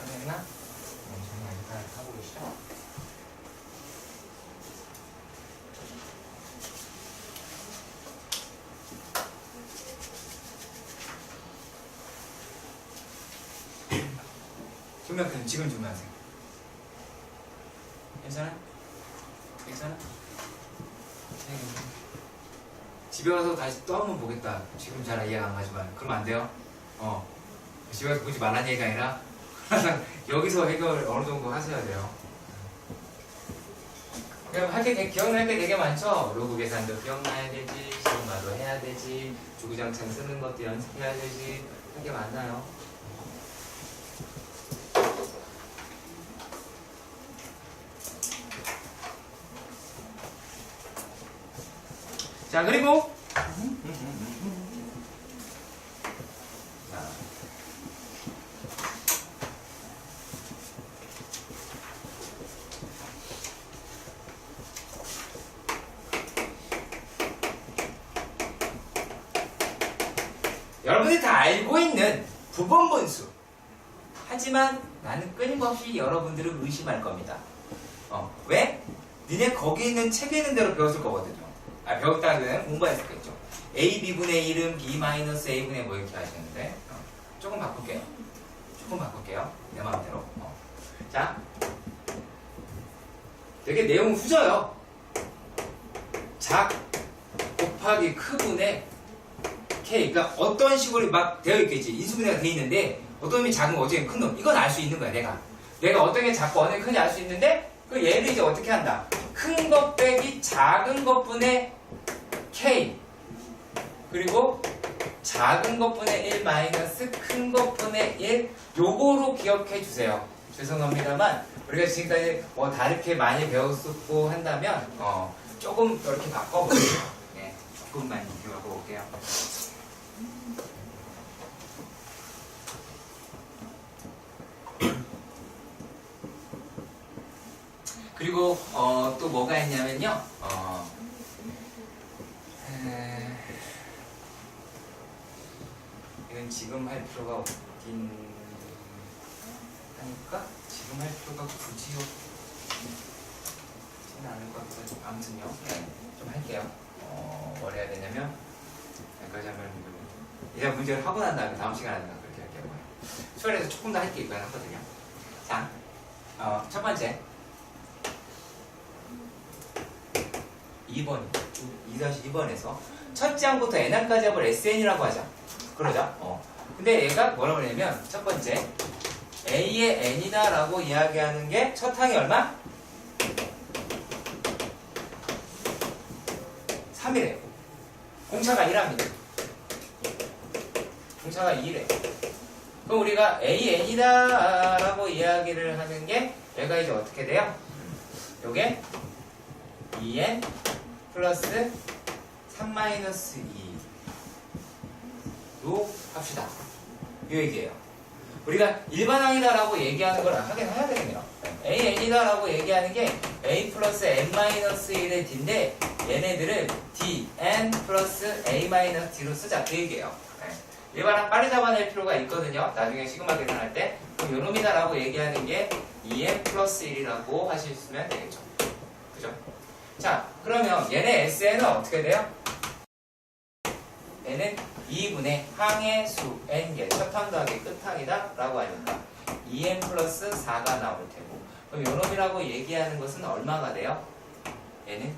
됐나? 정리 안 하고 계시죠? 주면 지금 주문하세요. 괜찮아? 괜찮아? 집에 가서 다시 또 한 번 보겠다. 지금 잘 이해가 안 가지만 그러면 안 돼요. 집에 가서 보지 말라는 얘기가 아니라 항상 여기서 해결 어느 정도 하셔야 돼요. 그럼 기억날 게 되게 많죠? 로그 계산도 기억나야 되지, 시험마도 해야 되지, 주구장창 쓰는 것도 연습해야 되지, 할 게 많나요? 자, 그리고 여러분들이 다 알고 있는 부분분수. 하지만 나는 끊임없이 여러분들을 의심할 겁니다. 왜? 니네 거기 있는 책에 있는 대로 배웠을 거거든요. 배웠다는 공부했었겠죠. A, B분의 1은 B 마이너스 A분의 뭐 이렇게 하시는데 조금 바꿀게요. 내 마음대로. 자, 되게 내용 후져요. 작 곱하기 크분의 K. 그러니까 어떤 식으로 막 되어 있겠지. 인수분해가 되어 있는데 어떤 놈이 작은 거, 어떤 큰 놈. 이건 알 수 있는 거야, 내가 어떤 게 작고 어떤 게 큰지 알 수 있는데 그 얘를 이제 어떻게 한다? 큰 것 빼기 작은 것분의 K. 그리고 작은 것분의 1 마이너스 큰 것분의 1. 요거로 기억해 주세요. 죄송합니다만 우리가 지금까지 뭐 다르게 많이 배웠었고 한다면 조금 이렇게 바꿔보세요. 네, 조금만 비교하고 올게요. 그리고 또 뭐가 있냐면요. 이건 지금 할 필요가 없긴 하니까 지금 할 필요가 굳이 없지는 않을 것 같아서 아무튼요. 좀 할게요. 뭘 해야 되냐면 여기까지 하면 이제 문제를 하고 난 다음에 다음 시간에 그렇게 할게요. 수월에서 조금 더 할 게 있고요 하거든요. 자, 첫 번째 2번 2-2번에서 첫 장부터 n까지 합을 SN이라고 하자. 그러자. 근데 얘가 뭐라고 그러냐면 첫 번째 A의 N이다 라고 이야기하는 게 첫 항이 얼마? 3이래요. 공차가 1합니다. 공차가 2래. 그럼 우리가 AN이다 라고 이야기를 하는 게 얘가 이제 어떻게 돼요? 요게 2n 플러스 3-2로 합시다. 이 얘기예요. 우리가 일반항이다 라고 얘기하는 걸 하긴 해야 되겠네요. AN이다 라고 얘기하는 게 A 플러스 N-1의 D인데 얘네들은 D, N 플러스 A-D로 쓰자. 그 얘기예요. 일반항 빨리 잡아낼 필요가 있거든요. 나중에 시그마 계산할 때. 그럼 요놈이다 라고 얘기하는 게 2n 플러스 1이라고 하시면 되겠죠. 그죠? 자, 그러면 얘네 SN은 어떻게 돼요? 얘는 2분의 항의 수 n개, 첫 항 더하기 끝 항이다 라고 하니까 2n 플러스 4가 나올 테고, 그럼 요놈이라고 얘기하는 것은 얼마가 돼요? 얘는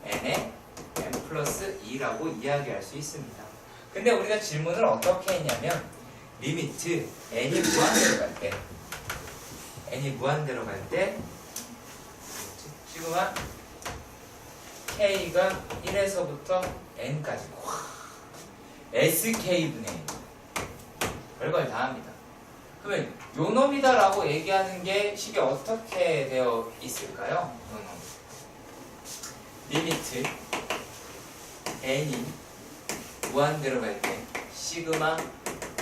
n의 n 플러스 2라고 이야기할 수 있습니다. 근데 우리가 질문을 어떻게 했냐면 리미트 n이 무한대로 갈 때 시그마 k가 1에서부터 n까지 sk분의 1 별걸 다 합니다. 그러면 요놈이다 라고 얘기하는 게 식이 어떻게 되어 있을까요? 리미트 n이 무한대로 갈 때 시그마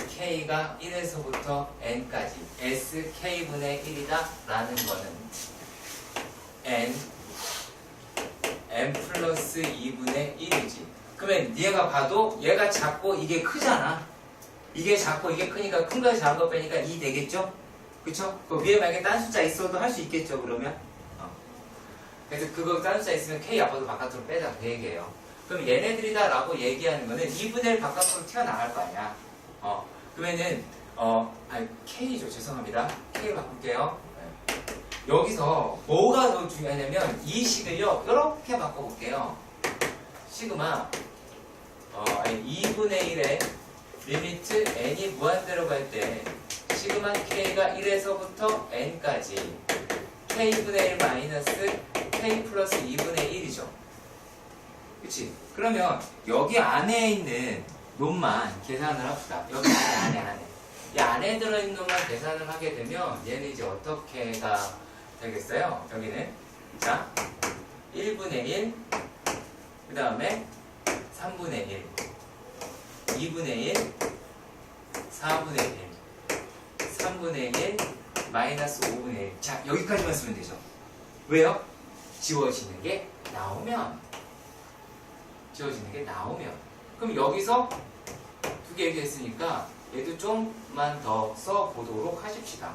k가 1에서부터 n까지 sk분의 1이다 라는 거는 n 플러스 2분의 1이지. 그러면 얘가 봐도 얘가 작고 이게 크잖아. 이게 작고 이게 크니까 큰 거에 작은 거 빼니까 2 되겠죠? 그쵸? 그 위에 만약에 딴 숫자 있어도 할 수 있겠죠 그러면? 그래서 그거 딴 숫자 있으면 k 앞으로 바깥으로 빼자 그 얘기예요. 그럼 얘네들이다 라고 얘기하는 거는 2분의 1 바깥으로 튀어나갈 거 아니야. 그러면은 k죠. 죄송합니다. k 바꿀게요. 여기서 뭐가 더 중요하냐면 이 식을요 이렇게 바꿔볼게요. 시그마 2분의 1의 리미트 n이 무한대로 갈 때 시그마 k가 1에서부터 n까지 k분의 1 마이너스 k 플러스 2분의 1이죠. 그치? 그러면 여기 안에 있는 놈만 계산을 합시다. 여기 안에 이 안에 들어있는 놈만 계산을 하게 되면 얘는 이제 어떻게가 되겠어요? 여기는 자 1분의 1 그 다음에 3분의 1 2분의 1 4분의 1 3분의 1 마이너스 5분의 1 자 여기까지만 쓰면 되죠. 왜요? 지워지는 게 나오면 그럼 여기서 두 개 얘기했으니까 얘도 좀만 더 써보도록 하십시다.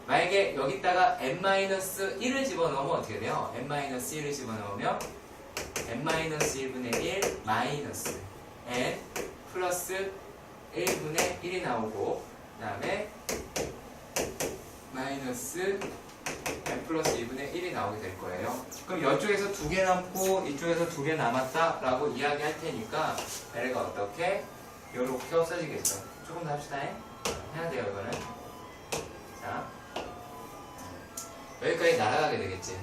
만약에 여기다가 n-1을 집어넣으면 어떻게 돼요? n-1을 집어넣으면 n-1분의 1 마이너스 n 플러스 1분의 1이 나오고 그 다음에 마이너스 n 플러스 2분의 1이 나오게 될 거예요. 그럼 이쪽에서 2개 남고 이쪽에서 2개 남았다 라고 이야기할 테니까 얘가 어떻게? 요렇게 없어지겠죠. 조금 더 합시다. 해야 돼요 이거는. 자 여기까지 날아가게 되겠지.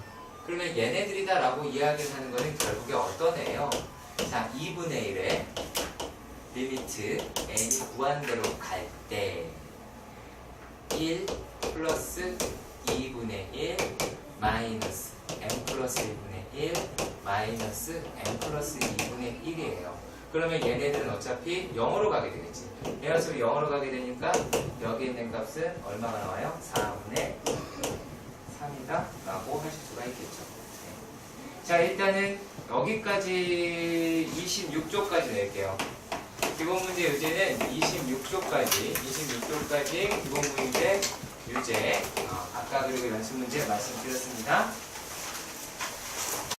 그러면 얘네들이다 라고 이야기를 하는 거는 결국에 어떤 애예요? 자 2분의 1의 리미트 n이 무한대로 갈 때 1 플러스 2분의 1 마이너스 n 플러스 1분의 1 마이너스 n 플러스 2분의 1이에요. 그러면 얘네들은 어차피 0으로 가게 되겠지. 얘네들이 0으로 가게 되니까 여기 있는 값은 얼마가 나와요? 4분의 3이다 라고 하실 수가 있겠죠. 네. 자, 일단은 여기까지 26조까지 낼게요. 기본 문제 유제는 26조까지 기본 문제 유제 아까 그리고 연습 문제 말씀드렸습니다.